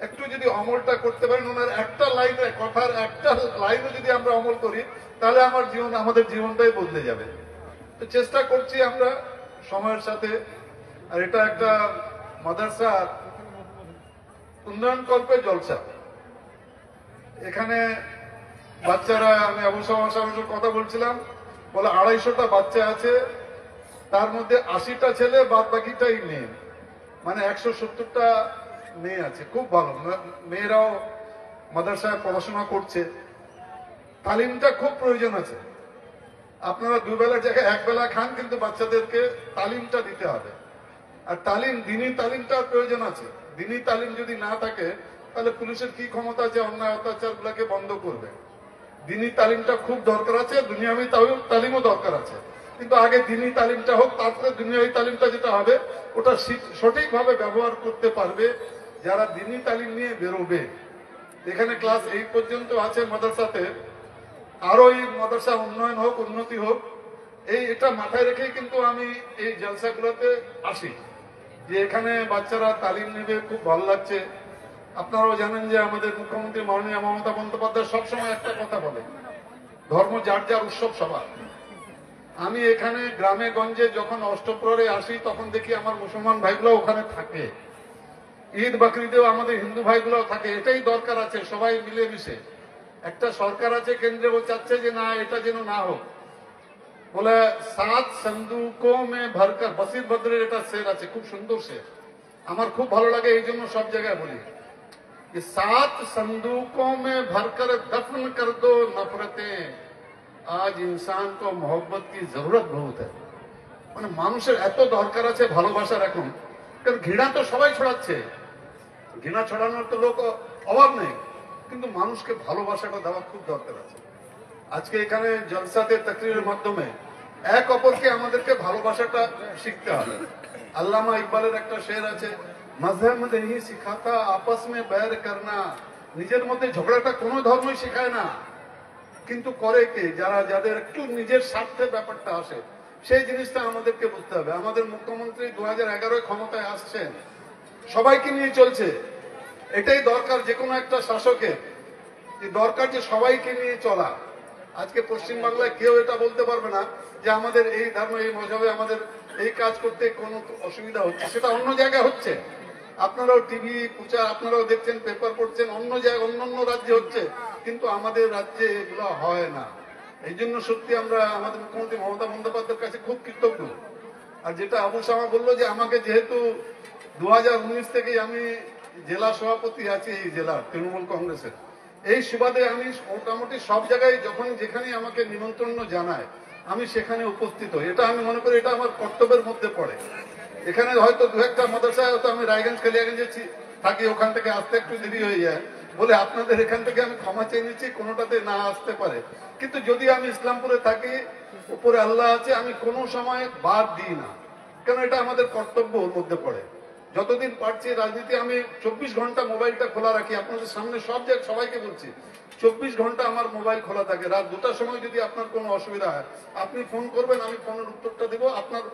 একটু যদি অমলটা করতে পারেন, ওনার একটা লাইনে, কথার একটা লাইনও যদি আমরা অমল করি, তাহলে আমাদের জীবনটাই বদলে যাবে। তো চেষ্টা করছি আমরা সময়ের সাথে। আর এটা একটা মাদ্রাসা উন্নয়ন কল্পে জলসা। এখানে বাচ্চারা, আমি আবু সাহেবের কথা বলছিলাম, বলে 250টা বাচ্চা আছে, তার মধ্যে 80টা ছেলে, বাদ বাকিটাই মেয়ে, মানে 170টা মেয়ে আছে। খুব ভালো, মেয়েরাও মাদ্রাসায় পড়াশোনা করছে। তালিমটা খুব প্রয়োজন আছে। আপনারা দুবেলা জায়গায় একবেলা খান, কিন্তু বাচ্চাদেরকে তালিমটা দিতে হবে। আর দিনী তালিমটার প্রয়োজন আছে। দিনী তালিম যদি না থাকে, তাহলে পুলিশের কি ক্ষমতা আছে অন্যায় অত্যাচার গুলাকে বন্ধ করবে। দিনী তালিমটা খুব দরকার আছে, দুনিয়াবী তালিমও দরকার আছে, কিন্তু আগে দিনী তালিমটা হোক, তারপরে দুনিয়াবী তালিমটা যেটা হবে ওটা সঠিকভাবে ব্যবহার করতে পারবে যারা দিনী তালিম নিয়ে বেরোবে। এখানে ক্লাস 8 পর্যন্ত আছে মাদ্রাসাতে, আরো এই মাদ্রাসা উন্নয়ন হোক, উন্নতি হোক, এটা মাথায় রেখেই কিন্তু আমি এই জলসাগুলোতে আসি, যে এখানে বাচ্চারা তালিম নেবে, খুব ভালো লাগছে। আপনারাও জানেন যে আমাদের মুখ্যমন্ত্রী মাননীয় মমতা বন্দ্যোপাধ্যায় সবসময় একটা কথা বলে, ধর্ম যার যার উৎসব সবার। আমি এখানে গ্রামে গঞ্জে যখন অষ্টপ্রহরে আসি তখন দেখি আমার মুসলমান ভাইগুলো ওখানে থাকে, ঈদ বাকরিদেও আমাদের হিন্দু ভাইগুলোও থাকে। এটাই দরকার আছে, সবাই মিলেমিশে। একটা সরকার আছে কেন্দ্রে, ও চাচ্ছে যে না, এটা যেন না হোক। বলে 7 সন্দুকো মে ভরকর, বসির বদরের এটা শের আছে, খুব সুন্দর শের, আমার খুব ভালো লাগে, এই জন্য সব জায়গায় বলি। 7 संदूकों में भरकर दफन कर दो नफरतें, आज इंसान को मोहब्बत की जरूरत बहुत है। মানে মানুষের এত দরকার আছে ভালোবাসার এখন, কারণ ঘৃণা তো সবাই ছড়াচ্ছে, ঘৃণা ছড়ানোর তো লোক অভাব নেই, কিন্তু মানুষকে ভালোবাসাটা দেওয়া খুব দরকার আছে। আজকে এখানে জলসাতে তাকরীরের মাধ্যমে এক অপরকে আমাদেরকে ভালোবাসাটা শিখতে হবে। আল্লামা ইকবালের একটা শের আছে, মজহব में नहीं सिखाता आपस में बैर करना, নিজের মধ্যে ঝগড়াটা কোনো ধর্মই শেখায় না, কিন্তু করে কে? যারা, যাদের একটু নিজের স্বার্থে ব্যাপারটা আসে, সেই জিনিসটা আমাদেরকে বুঝতে হবে। আমাদের মুখ্যমন্ত্রী 2011 ক্ষমতায় আসছেন, সবাইকে নিয়ে চলছে, এটাই দরকার যে কোনো একটা শাসকের, দরকার যে সবাইকে নিয়ে চলা। আজকে পশ্চিমবাংলায় কেউ এটা বলতে পারবে না যে আমাদের এই ধর্ম, এই মজহবে আমাদের এই কাজ করতে কোনো অসুবিধা হচ্ছে, সেটা অন্য জায়গায় হচ্ছে। আপনারাও টিভি প্রচার, আপনারাও দেখছেন, পেপার পড়ছেন, অন্য জায়গায় অন্য রাজ্যে হচ্ছে, কিন্তু আমাদের রাজ্যে এগুলো হয় না। এই জন্য সত্যি আমরা আমাদের মুখ্যমন্ত্রী মমতা বন্দ্যোপাধ্যায়ের কাছে খুব কৃতজ্ঞ। আর যেটা আবু সামা বললো যে আমাকে যেহেতু 2019 থেকেই আমি জেলা সভাপতি আছি এই জেলার তৃণমূল কংগ্রেসের, এই সুবাদে আমি মোটামুটি সব জায়গায় যখন যেখানে আমাকে নিমন্ত্রণ জানায় আমি সেখানে উপস্থিত হই। এটা আমি মনে করি এটা আমার কর্তব্যের মধ্যে পড়ে। এখানে হয়তো দু একটা মাদ্রাসায় হয়তো আমি রায়গঞ্জ কালিয়াগঞ্জে থাকি, ওখান থেকে আসতে একটু দেরি হয়ে যায় বলে আপনাদের এখান থেকে আমি ক্ষমা চেয়ে নিচ্ছি, কোনোটাতে না আসতে পারে। কিন্তু যদি আমি ইসলামপুরে থাকি, উপরে আল্লাহ আছে, আমি কোনো সময় বাদ দিই না, কেন এটা আমাদের কর্তব্য ওর মধ্যে পড়ে। যতদিন পারছি রাজনীতি আমি 24 ঘন্টা মোবাইলটা খোলা রাখি, আপনাদের সামনে সব জায়গায় সবাইকে বলছি 24 ঘন্টা আমার মোবাইল খোলা থাকে। রাত 2টার সময় যদি আপনার কোনো অসুবিধা হয় আপনি ফোন করবেন, আমি ফোনের উত্তরটা দেবো। আপনার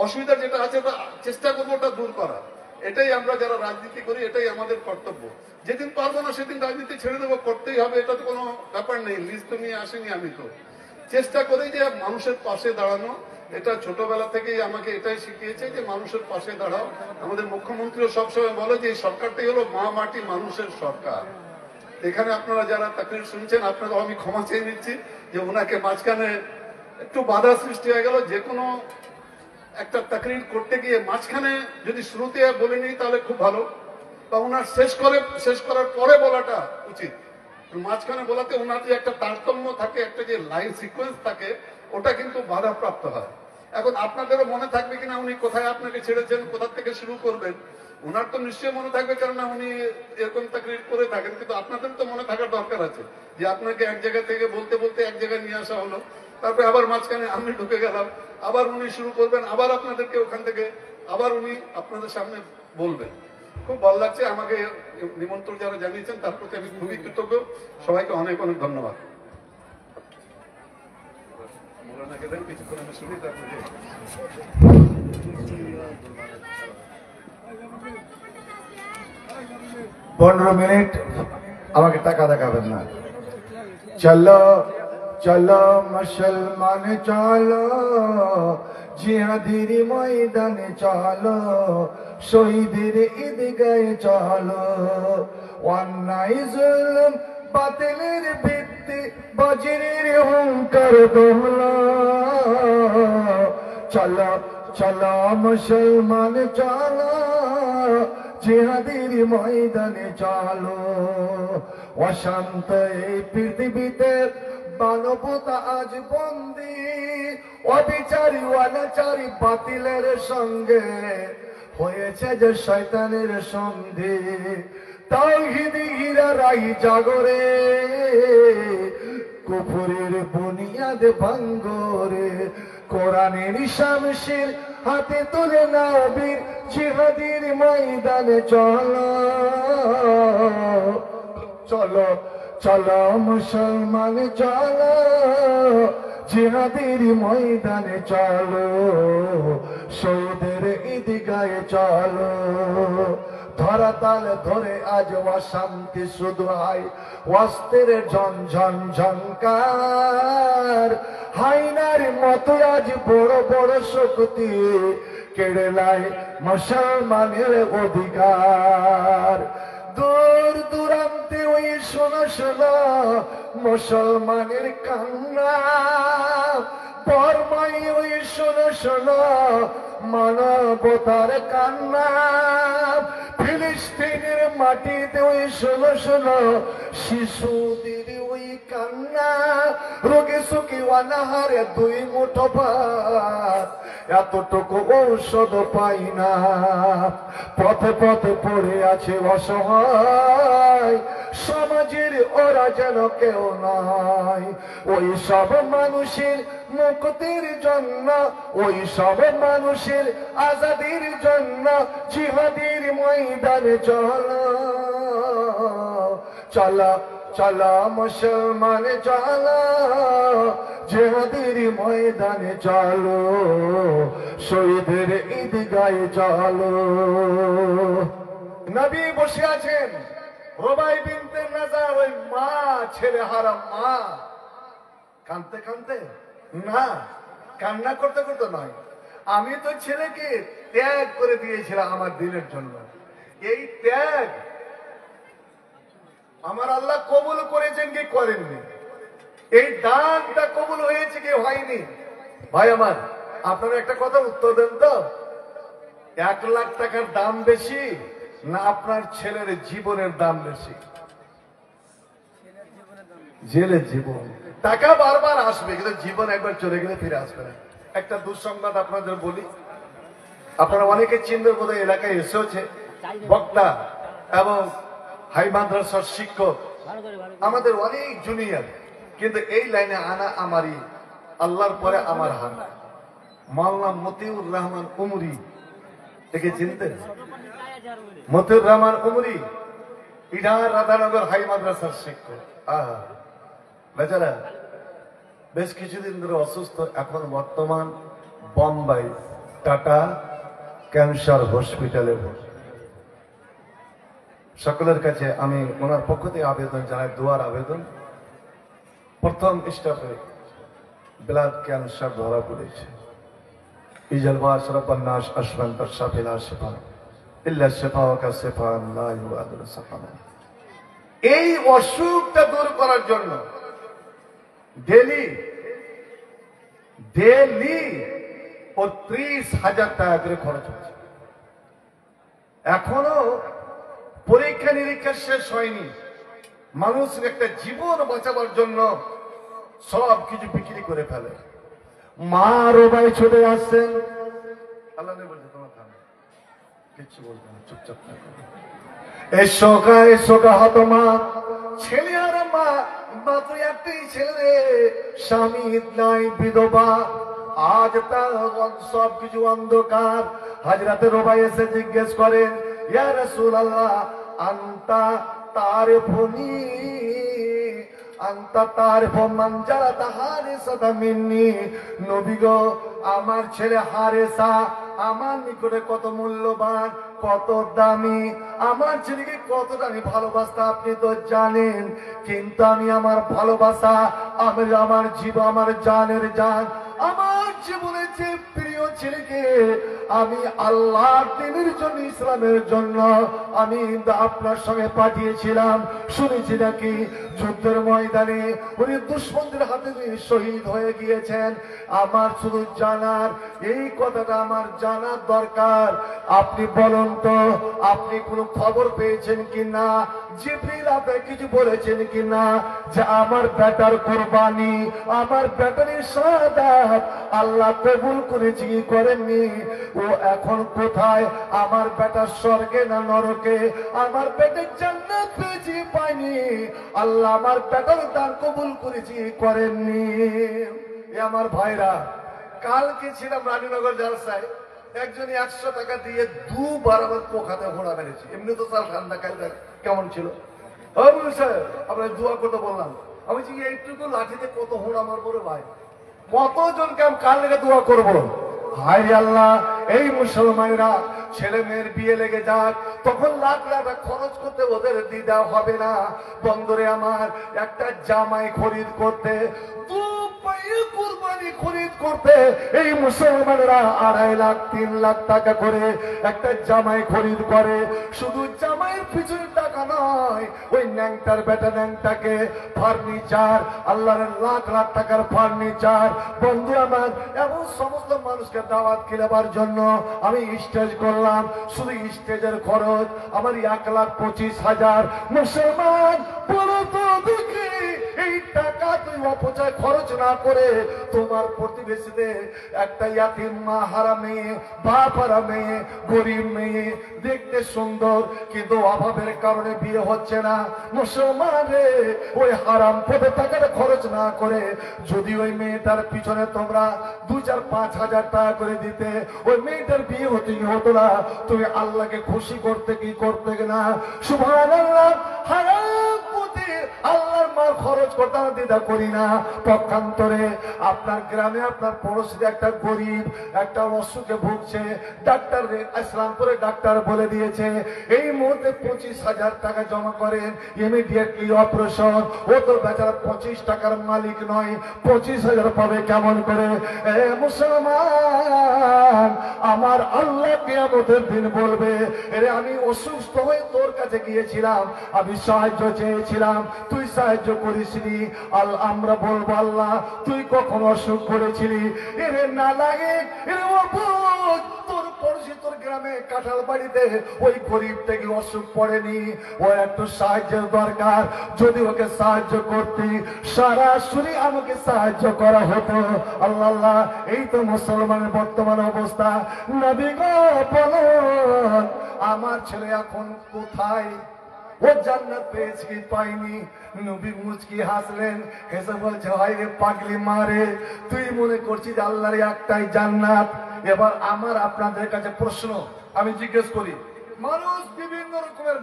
অসুবিধা যেটা আছে ওটা চেষ্টা করবো ওটা দূর করার। এটাই আমরা যারা রাজনীতি করি, এটাই আমাদের কর্তব্য। যেদিন পারবো না সেদিন রাজনীতি ছেড়ে দেবো, করতেই হবে, এটা তো কোনো ব্যাপার নেই। লিস্ট তো নিয়ে আসিনি, আমি তো চেষ্টা করি যে মানুষের পাশে দাঁড়ানো। এটা ছোটবেলা থেকেই আমাকে এটাই শিখিয়েছে যে মানুষের পাশে দাঁড়াও। আমাদের মুখ্যমন্ত্রীও সবসময় বলে যে এই সরকারটাই হলো মা মাটি মানুষের সরকার। এখানে আপনারা যারা তাকরীর শুনছেন, আপনারা, আমি ক্ষমা চেয়ে নিচ্ছি যে ওনাকে মাঝখানে একটু বাধা সৃষ্টি হয়ে গেল। যে কোনো একটা তাকরীর করতে গিয়ে মাঝখানে যদি শুরুতে বলিনি তাহলে খুব ভালো, বা ওনার শেষ করার পরে বলাটা উচিত। মাঝখানে বলাতে ওনার যে একটা তারতম্য থাকে, একটা যে লাইন সিকোয়েন্স থাকে, ওটা কিন্তু বাধাপ্রাপ্ত হয়। এখন আপনাদেরও মনে থাকবে কিনা উনি কোথায় আপনাকে ছেড়েছেন, কোথা থেকে শুরু করবেন, ওনার তো নিশ্চয়ই মনে থাকবে, কেননা উনি এরকম তাকরীর করে থাকেন। কিন্তু আপনাদের তো মনে থাকার দরকার আছে যে আপনাকে এক জায়গা থেকে বলতে বলতে এক জায়গায় নিয়ে আসা হলো, তারপরে আবার মাঝখানে আমি ঢুকে গেলাম, আবার উনি শুরু করবেন, আবার আপনাদেরকে ওখান থেকে আবার উনি আপনাদের সামনে বলবেন। খুব ভালো লাগছে। আমাকে নিমন্ত্রণ যারা জানিয়েছেন তার প্রতি আমি খুবই কৃতজ্ঞ। সবাইকে অনেক অনেক ধন্যবাদ। কিছুক্ষণ আমি শুনি, তারপরে 15 মিনিট আমাকে টাকা দেখাবেন না। চলো চলো মুসলমান চলো, জিহাদের ময়দানে চলো, শহীদের ঈদগাহে চলো, অন্যায় জুলুম বাতিলের ভিত্তি বজ্রের হুঙ্কার দোহলো। চলো চলো মুসলমান চলো, জিহাদের ময়দানে চলো। অশান্ত এই পৃথিবীতে মানবতা আজ বন্দী, অবিচারী অনাচারী বাতিলের সঙ্গে হয়েছে যে শয়তানের সন্ধি। তাওহীদি হীরারাই জাগরে, কুফরের বুনিয়াদ ভাঙ্গরে, কোরআনের শামশির হাতে তুলে নবীর জিহাদের ময়দানে চলো। চলো চলো মুসলমান চলো, জিহাদের ময়দানে চলো, শহীদের ঈদগাহে চলো। ধরাতাল ধরে আজ অশান্তি শুধু হয়, অস্ত্রের ঝনঝন ঝনকার। হাইনার মতো আজ বড় বড় শক্তি কেড়ে নেয় মুসলমানের অধিকার। দূর দূরান্তে ওই শোনো শোনো মুসলমানের কান্না, বর্মাই ওই শোনো শোনো মানবতার কান্না। ফিলিস্তিনের মাটিতে ওই শোনো শোনো শিশুদের ওই কান্না। রোগে সুখী অনাহারে দুই মুঠো ভাত, এতটুকু ঔষধ পাই না। পথে পথে পড়ে আছে অসহায়, সমাজের ওরা যেন কেউ নয়। ওই সব মানুষের মুক্তির জন্য, ওই সব মানুষের আজাদির জন্য জিহাদের ময়দানে চলো। চলো চলো মুসলমান চলো, জিহাদের ময়দানে চলো, শহীদের ঈদগাহে চলো। নবী বসে আছেন, রুবাই বিনতে নাজার ওই মা ছেড়ে হারা মা কাঁদতে কাঁদতে, না কান্না করতে করতে নয়, আমি তো ছেলেকে ত্যাগ করে দিয়েছিলাম আমার দিনের জন্য। এই ত্যাগ আমার আল্লাহ কবুল করেছেন কি করেননি? এই দানটা কবুল হয়েছে কি হয়নি? ভাই আমার, আপনারা একটা কথা উত্তর দেন তো, 1 লাখ টাকার দাম বেশি না আপনার ছেলের জীবনের দাম বেশি? জেলের জীবন। টাকা বারবার আসবে, কিন্তু জীবন একবার চলে গেলে ফিরে আসবে না। একটা দুঃসংবাদ আপনাদের বলি, আপনারা অনেকে চিনবেন বোধহয়, এলাকায় এসেছে বক্তা এবং হাই মাদ্রাসার শিক্ষক, আমাদের অনেক জুনিয়র, কিন্তু এই লাইনে আনা আমারই, আল্লাহর পরে আমার হাত। মাওলানা মতিউর রহমান উমরি, একে চিনতেন? মতিউর রহমান উমরি ইডার রাধানগর হাই মাদ্রাসার শিক্ষক। বেচারা বেশ কিছুদিন ধরে অসুস্থ, এখন বর্তমান বোম্বাই টাটা ক্যান্সার হসপিটালে। সকলের কাছে আমি ওনার পক্ষ থেকে আবেদন জানাই, দোয়ার আবেদন। প্রথম স্টেপে ব্লাড ক্যান্সার ধরা পড়েছে। ইজালবাস রব্বান্নাস আশফান্তার শাফিলা শিফা ইল্লা শিফাওয়াকা শিফাআন লা ইউগাদিরু সাকামা। এই অসুখটা দূর করার জন্য ডেলি ও 30,000 টাকা করে খরচ হচ্ছে। এখনো পরীক্ষা নিরীক্ষা শেষ হয়নি। মানুষের একটা জীবন বাঁচাবার জন্য সব কিছু বিক্রি করে ফেলে। মা রোবাই ছুটে আসছেন, আল্লাহ বলছে তোমার থামো, কিচ্ছু বলবে না, চুপচাপ থাকো। এসো গা হত মা, ছেলে আর মা, মাত্র একটাই ছেলে, স্বামী নাই, বিধবা। আজ তার সবকিছু অন্ধকার। হাজরাতে রোবাই এসে জিজ্ঞেস করেন, ইয়া রাসূলুল্লাহ আনতা তারিফুনি আনতা তারিফু মান জারাতা হারিসা মিন্নি। নবী গো, আমার ছেলে হারেসা আমার নিকটে কত মূল্যবান, কত দামি। আমার ছেলেকে কতটা আমি ভালোবাসতাম আপনি তো জানেন, কিন্তু আমি আমার ভালোবাসা, আমার জীবন, আমার জানের জান, আমার জীবনের যে প্রিয় ছেলেকে আমি আল্লাহর দ্বীনের জন্য, ইসলামের জন্য আমি আপনার সঙ্গে পাঠিয়েছিলাম। শুনেছি নাকি যুদ্ধের ময়দানে উনি দুশমনদের হাতে শহীদ হয়ে গিয়েছেন। আমার শুধু জানার, এই কথাটা আমার জানার দরকার। আপনি বলুন তো, আপনি কোনো খবর পেয়েছেন কি না? জিবরিল আপনাকে কিছু বলেছেন কি না যে আমার বেটার কোরবানি, আমার বেটারের শাহাদাত আল্লাহ কবুল করেছে কি করেননি? ও এখন কোথায়? আমার বেটার স্বর্গে না নরকে? আমার বেটার জান্নাত পেয়েছি পাইনি? আল্লাহ আমার বেটার দান কবুল করেছি করেননি? এ আমার ভাইরা, কালকে ছিলাম রানীনগর জালসায়, একজনই 100 টাকা দিয়ে 2বার আমার পোখাতে ঘোড়া মেরেছে। এমনি তো সাল ঠান্ডা, কাল কেমন ছিল? আপনার দোয়া করতে বললাম, আমি যে এইটুকু লাঠিতে কত হোড়া মারবো রে ভাই, কতজনকে আমি কার লেগে দোয়া করবো? হায় আল্লাহ, এই মুসলমানেরা ছেলে মেয়ের বিয়ে লেগে যাক, তখন লাখ লাখ খরচ করতে ওদের দ্বিধা হবে না। বন্দরে আমার একটা জামাই খরিদ করতে, কুরবানি খরিদ করতে এই মুসলমানেরা 2.5 লাখ 3 লাখ টাকা করে একটা জামাই খরিদ করে। শুধু জামাইয়ের পিছনে টাকা নয়, ওই ন্যাংটার বেটা ন্যাংটাকে ফার্নিচার, আল্লাহর লাখ লাখ টাকার ফার্নিচার। বন্ধু আমার, এমন সমস্ত মানুষকে দাওয়াত খেলাবার জন্য আমি স্টেজ করলাম, শুধু স্টেজের খরচ আমার 1,25,000। মুসলমান বলো তো দেখি, এই টাকা তুই অপচয় খরচ না করে তোমার প্রতিবেশীদের, একটা ইয়াতিম মা হারা মেয়ে, বাপ হারা মেয়ে, গরিব মেয়ে, দেখতে সুন্দর কিন্তু অভাবের কারণে বিয়ে হচ্ছে না, মুসলমান রে, ওই হারাম পথে টাকাটা খরচ না করে যদি ওই মেয়েটার পিছনে তোমরা 2-4-5 হাজার টাকা করে দিতে, ওই মেয়েটার বিয়ে হতো না। তুমি আল্লাহকে খুশি করতে কি করতে না? সুবহানাল্লাহ। হারাম পথে আল্লাহর মাল খরচ করতে দ্বিধা করি না। পক্ষান্তরে আপনার গ্রামে আপনার পড়োশিতে একটা গরিব একটা অসুখে ভুগছে, ডাক্তার ইসলামপুরে ডাক্তার বলে দিয়েছে এই মুহূর্তে 25,000 টাকা জমা করেন, ইমিডিয়েটলি অপারেশন। ও তো বেচারা 25 টাকার মালিক নয়, 25,000 পাবে কেমন করে? মুসলমান, আমার আল্লাহ কিয়ামতের দিন বলবে, এরে আমি অসুস্থ হয়ে তোর কাছে গিয়েছিলাম, আমি সাহায্য চেয়েছিলাম, তুই সাহায্য করিসনি। আমরা বলবো আল্লাহ তুই কখন অসুখ করেছিলি? এরে না লাগে, এরে অবুঝ, তোর পড়শি তোর গ্রামে কাঁঠাল বাড়িতে ওই গরিব থেকে অসুখ পড়েনি, ও একটু সাহায্যের দরকার। যদি ওকে সাহায্য করতি, সরাসরি আমাকে সাহায্য করা হতো। আল্লাহ আল্লাহ, এই তো মুসলমানের বর্তমান অবস্থা। নবী গো বলুন, আমার ছেলে এখন কোথায়? ও জান্নাত পেয়েছে কি পাইনি? নবী মুচকি হাসলেন, হেসে বলছে, হয় রে পাগলি মারে, তুই মনে করছিস আল্লাহর একটাই জান্নাত? এবার আমার আপনাদের কাছে প্রশ্ন, আমি জিজ্ঞেস করি, মানুষ বিভিন্ন রকমের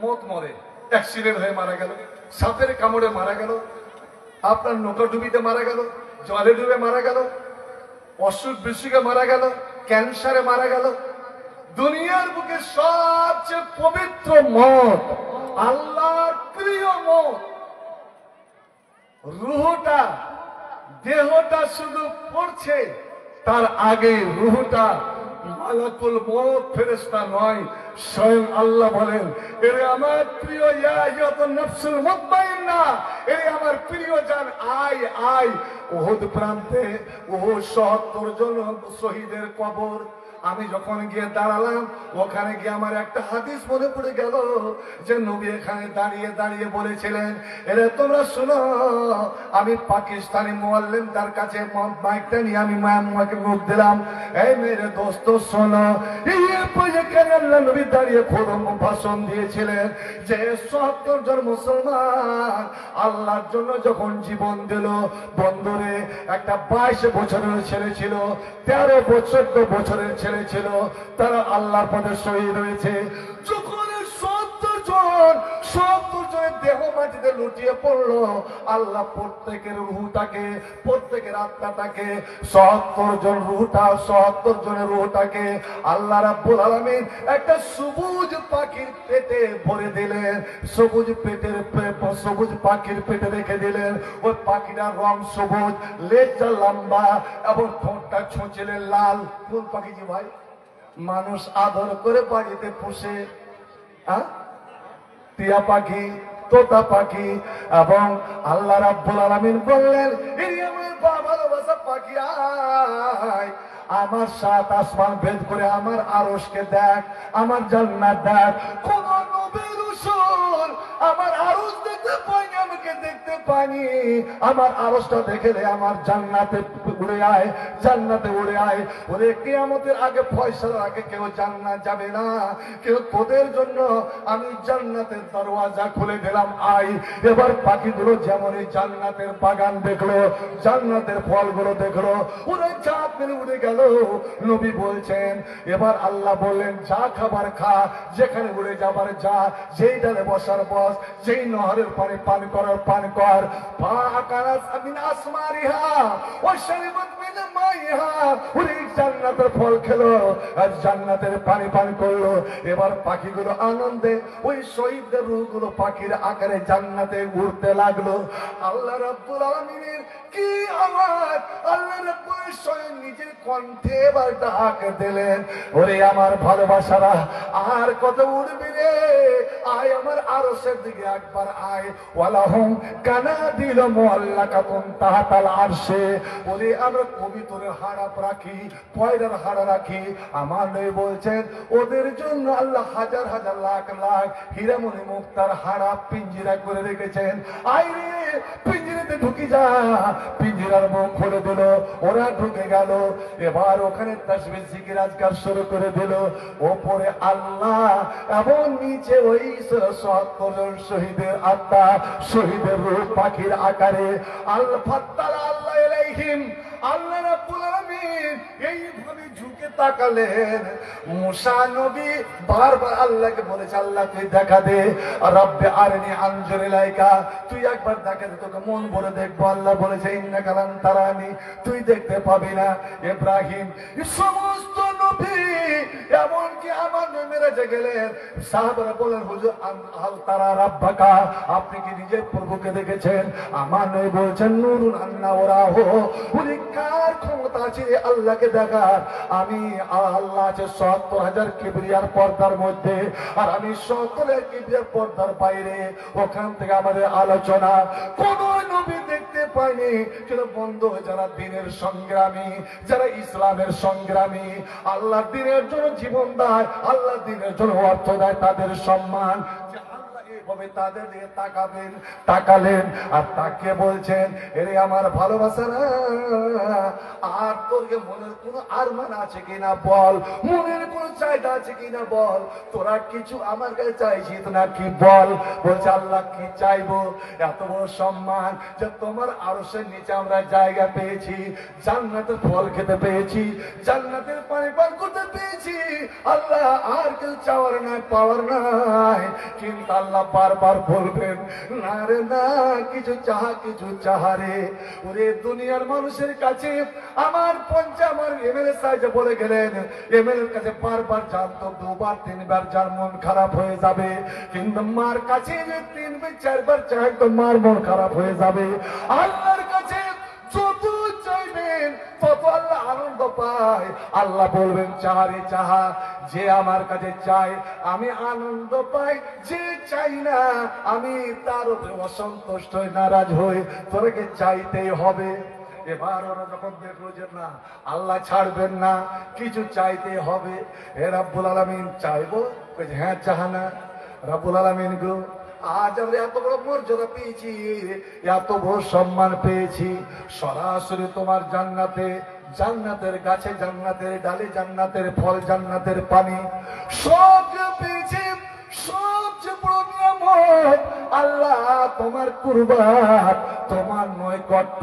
মত মরে, অ্যাক্সিডেন্ট হয়ে মারা গেল, সাপের কামড়ে মারা গেল, আপনার নৌকা ডুবিতে মারা গেল, জলে ডুবে মারা গেল, অসুখ বিসুখে মারা গেল, ক্যান্সারে মারা গেল। দুনিয়ার বুকে সবচেয়ে পবিত্র মত, আল্লাহর প্রিয় মত, রুহটা, দেহটা শুধু পড়ছে, তার আগে রুহটা, মালাকুল মউত ফেরেশতা নয়, স্বয়ং আল্লাহ বলেন, এরে আমার প্রিয় ইয়া আইয়ুহান নাফসুল মুতমাইন্না, এরে আমার প্রিয় জান, আয় আয়। উহুদ প্রান্তে ৭০ জন শহীদের কবর, আমি যখন গিয়ে দাঁড়ালাম, ওখানে গিয়ে আমার একটা হাদিস মনে পড়ে গেল যে নবী এখানে দাঁড়িয়ে দাঁড়িয়ে বলেছিলেন, এরে তোমরা শোনো, আমি পাকিস্তানি মুআল্লিম তার কাছে মাইকটা নিয়ে আমি মাকে মুখ দিলাম, এই মেরে দোস্ত শোনো, আল্লাহ নবী দাঁড়িয়ে খুব ভাষণ দিয়েছিলেন যে ৭০ জন মুসলমান আল্লাহর জন্য যখন জীবন দিল, বন্দরে একটা 22 বছরের ছেলে ছিল, 13 বছরের ছেলে ছিল, তারা আল্লাহর পথে শহীদ হয়েছে। যখন ৭০ জনের দেহ মাটিতে লুটিয়ে পড়লো, আল্লাহ প্রত্যেকের রুহটাকে, প্রত্যেকের আত্মাটাকে, ৭০ জনের রুহটাকে আল্লাহ রাব্বুল আলামিন একটা সবুজ পাখির পেটে ভরে দিলেন, সবুজ পাখির পেটে রেখে দিলেন। ওই পাখিটার রং সবুজ, লেজটা লম্বা এবং ঠোঁটটা ছোঁচেলে লাল। কোন পাখি কি ভাই? মানুষ আদর করে বাড়িতে পুষে, টিয়া পাখি, তোতা পাখি। এবং আল্লাহ রাব্বুল আলামিন বললেন, এই আমার ভালোবাসা পাখি, আয় আমার 7 আসমান ভেদ করে আমার আরশকে দেখ, আমার জান্নাত দেখ। কোন নবী রাসূল আমার আরশ দেখতে পায়নি, আমাকে দেখতে পায়নি, আমার আরশটা দেখে আমার জান্নাতে উড়ে আয়, জান্নাতে উড়ে আয়। ওরে কিয়ামতের আগে, ফয়সালার আগে কেউ জান্নাত যাবে না। কেউ তোদের জন্য আমি জান্নাতের দরওয়াজা খুলে দিলাম, আয়। এবার পাখিগুলো যেমন এই জান্নাতের বাগান দেখলো, জান্নাতের ফলগুলো দেখলো, ওরা চাপ মেরে উড়ে গেল। নবী বলছেন, এবার আল্লাহ বললেন, যা খাবার খা, যেখানে উড়ে যাবার যা, যেই ডালে বসার বস, যেই নহরের পানি পান করার পান কর। জান্নাতের ফল খেলো আর জান্নাতের পানি পান করলো। এবার পাখিগুলো আনন্দে ওই শহীদদের রূহগুলো পাখির আকারে জান্নাতে উড়তে লাগলো। আল্লাহ রাব্বুল আলামিনের কি আওয়াজ! আল্লাহ রাব্বুল স্বয়ং নিজের কণ্ঠে এবার ডাক দিলেন, ওরে আমার ভালোবাসারা, আর কত উড়বি রে? আয় আমার আরশের দিকে একবার আয়। ওয়ালাহুম কানাদিল মুআল্লাকাতুন তাহতাল আরশে। ওরে আমরা কবিতরের হাড়াপ রাখি, পয়রার হাড়া রাখি। আমার নবী বলছেন, ওদের জন্য আল্লাহ হাজার হাজার লাখ লাখ হীরামণি মুক্তার হাড়া পিঞ্জিরা করে রেখেছেন। আয় রে, পিঞ্জিরাতে ঢুকি যা। পিঞ্জিরার মুখ খুলে দিল, ওরা ঢুকে গেল। এবার ওখানে তাসবিহ জিকির আজকার শুরু করে দিল। ওপরে আল্লাহ এবং নিচে ওই ৭৭ জন শহীদের আত্মা, শহীদের রূহ পাখির আকারে। আল্লাহ ফাত্তালা আল্লাহ ইলাইহিম, আল্লাহ রাব্বুল আলামিন এইভাবে ঝুঁকে তাকালেন। মুসা নবী বারবার আল্লাহকে বলেছে, আল্লাহ তুই দেখা দে, রব্বে আরনি আনজুর ইলাইকা, তুই একবার দেখা দে, তোকে মন ভরে দেখবো। আল্লাহ বলেছে, ইন্নাকা লান তারানি, তুই দেখতে পাবি না। ইব্রাহিম, সমস্ত নবী, এমনকি আমার নবী মেরাজে গেলেন, সাহাবারা বলেন, হুজুর আল তারা রাব্বাকা, আপনি কি নিজের প্রভুকে দেখেছেন? আমার নবী বলছেন, নূরুন আন্না ওরাহু, উনি কার ক্ষমতা আছে আল্লাহকে দেখার? আমি আল্লাহ আছে ৭০,০০০ কিবরিয়ার পর্দার মধ্যে, আর আমি ৭০,০০০ কিবরিয়ার পর্দার বাইরে। ওখান থেকে আমাদের আলোচনা। কোন নবী দেখতে পাইনি। কিন্তু বন্ধু, যারা দিনের সংগ্রামী, যারা ইসলামের সংগ্রামী, আল্লাহ দিনের জন্য জীবন দেয়, আল্লাহ দিনের জন্য অর্থ দেয়, তাদের সম্মান তাদের দিকে তাকাবেন, তাকালেন আর তাকে বলছেন, এরে আমার ভালোবাসারা, আর তোর মনের কোন আরমান আছে কিনা বল, মনের কোন চাহিদা আছে কিনা বল, তোরা কিছু আমার কাছে চাইছিস নাকি বল। বলছে, আল্লাহ কি চাইবো? এত বড় সম্মান যে তোমার আরশের নিচে আমরা জায়গা পেয়েছি, জান্নাতের ফল খেতে পেয়েছি, জান্নাতের পানি পান করতে পেয়েছি। আল্লাহ আর কেউ চাওয়ার নাই, পাওয়ার নাই। কিন্তু আল্লাহ বারবার বলবেন, না রে না, কিছু চাহা, কিছু চাহারে। ওরে দুনিয়ার মানুষের কাছে আমার আমার এমএলএ সাহেব বলে গেলেন, এমএলএ এর কাছে বারবার জানতো, দুবার তিনবার যার মন খারাপ হয়ে যাবে। কিন্তু মার কাছে যে ৩বার ৪বার চাই তো মার মন খারাপ হয়ে যাবে। আল্লাহর কাছে যত চাইবেন তত আল্লাহ আনন্দ পায়। আল্লাহ বলবেন, চাহারে চাহা, যে আমার কাছে চাই আমি আনন্দ পাই, যে চাই না আমি তার উপরে অসন্তুষ্ট হই, নারাজ হই। তোকে চাইতেই হবে। এবার ওরা যখন দেখলো যে না, আল্লাহ ছাড়বেন না, কিছু চাইতে হবে, হে রাব্বুল আলামিন চাইবো? হ্যাঁ, চাহানা রাব্বুল আলামিন গো, আজ আমরা এত বড় মর্যাদা পেয়েছি, এত বড় সম্মান পেয়েছি, সরাসরি তোমার জান্নাতে, জান্নাতের গাছে, জান্নাতের ডালে, জান্নাতের ফল, জান্নাতের পানি সব পেয়েছি। সবচেয়ে বড় নিয়ামত আল্লাহ তোমার কুরবান, তোমার নৈকট্য।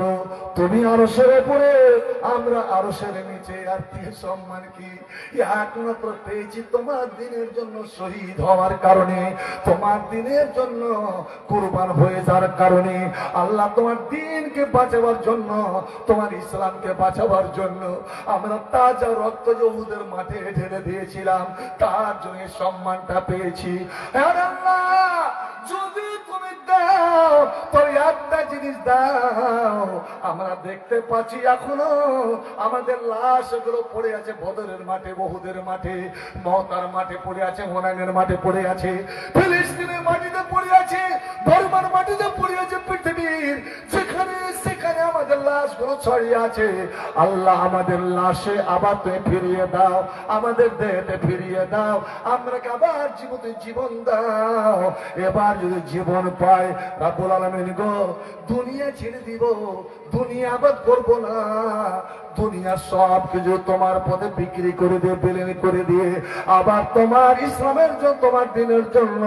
তুমি আরশের উপরে, আমরা আরশের নিচে। আর কি সম্মান কি? একমাত্র পেয়েছি তোমার দিনের জন্য শহীদ হওয়ার কারণে, তোমার দিনের জন্য কুরবান হয়ে যাওয়ার কারণে। আল্লাহ তোমার দিনকে বাঁচাবার জন্য, তোমার ইসলামকে বাঁচাবার জন্য আমরা তাজা রক্ত যে উহুদের মাঠে ঢেলে দিয়েছিলাম, তার জন্য সম্মানটা পেয়েছি। যদি তুমি দাও, তোর একটা জিনিস দাও। আমরা দেখতে পাচ্ছি এখনো আমাদের লাশ এগুলো পড়ে আছে বদরের মাঠে, বহুদের মাঠে, মহতার মাঠে পড়ে আছে, হোনাইনের মাঠে পড়ে আছে, ফিলিস্তিনের মাটিতে পড়ে আছে, বর্মার মাটিতে পড়ে আছে। পৃথিবীর যেখানে সেখানে আমাদের আমাদের লাশগুলো ছড়িয়ে আছে, আল্লাহ আমাদের লাশে আবার তুমি ফিরিয়ে দাও, আমাদের দেহতে ফিরিয়ে দাও, আমরাকে আবার জীবন দাও। এবার যদি জীবন পাই রাব্বুল আলামিন গো, দুনিয়া ছেড়ে দিব, দুনিয়া আবাদ করবো না, দুনিয়ার সব কিছু তোমার পথে বিক্রি করে দিয়ে বিলীন করে দিয়ে আবার তোমার ইসলামের জন্য, তোমার দিনের জন্য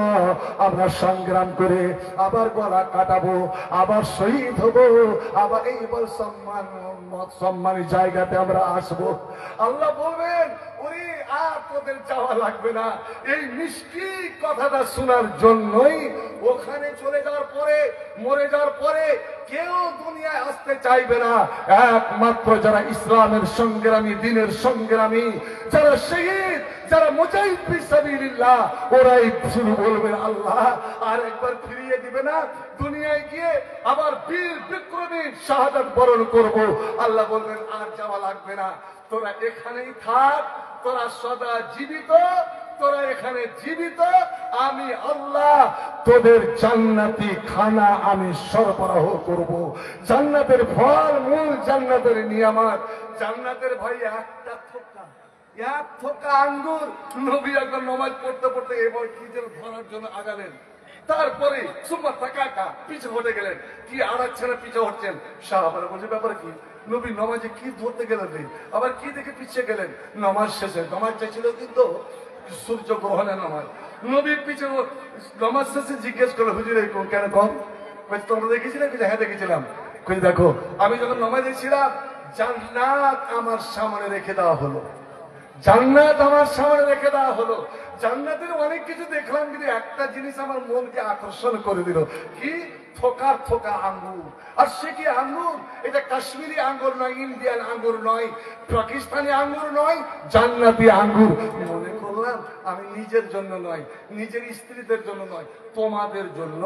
আমরা সংগ্রাম করে আবার গলা কাটাবো, আবার শহীদ হব, আবার এইবার সম্মানী জায়গাতে আমরা আসবো। আল্লাহ বলবেন ওরে আর তোদের যাওয়া লাগবে না, এই মিষ্টি কথাটা শোনার জন্যই ওখানে চলে যাওয়ার পরে, মরে যাওয়ার পরে কেউ দুনিয়ায় আসতে চাইবে না। একমাত্র যারা ইসলামের সংগ্রামী, দিনের সংগ্রামী, যারা শহীদ, যারা মুজাহিদ ফি সাবিলিল্লাহ, ওরাই শুধু বলবেন আল্লাহ আর একবার ফিরিয়ে দিবে না, দুনিয়ায় গিয়ে আবার বীর বিক্রমী শাহাদাত বরণ করব। আল্লাহ বলবেন আর যাওয়া লাগবে না, তোরা এখানেই থাক, তোরা সদা জীবিত, তোরা এখানে জীবিত, আমি আল্লাহ তোদের জান্নাতি খানা আমি সরবরাহ করব, জান্নাতের ফল মূল, জান্নাতের নিয়ামত। জান্নাতের ভাই একটা থোকা, এক থোকা আঙ্গুর নবী একবার নামাজ পড়তে পড়তে এবার কি যেন ধরার জন্য আগালেন, তারপরে সুম্মা তাকাকা পিছু হটে গেলেন। কি আড়াচ্ছেন, পিছু হচ্ছেন, সাহাবারা বলছে ব্যাপার কি? নবী নামাজে কি ধরতে গেলেন, আবার কি দেখে পিছিয়ে গেলেন? নামাজ শেষে, নামাজ চাইছিল কিন্তু সূর্য গ্রহণের নামাজ, নবীর পিছনে নামাজ শেষে জিজ্ঞেস করলো হুজুর কেন কম? তোমরা দেখেছিলেন? হ্যাঁ দেখেছিলাম। দেখো আমি যখন নামাজে ছিলাম জান্নাত আমার সামনে রেখে দেওয়া হলো, জান্নাত আমার সামনে রেখে দেওয়া হলো। জান্নাতের অনেক কিছু দেখলাম, কিন্তু একটা জিনিস আমার মনকে আকর্ষণ করে দিল, কি? থোকার থোকা আঙ্গুর। আর সে কি আঙ্গুর? এটা কাশ্মীরি আঙ্গুর নয়, ইন্ডিয়ান আঙ্গুর নয়, পাকিস্তানি আঙ্গুর নয়, জান্নাতি আঙ্গুর। মনে করলাম আমি নিজের জন্য নয়, নিজের স্ত্রীদের জন্য নয়, তোমাদের জন্য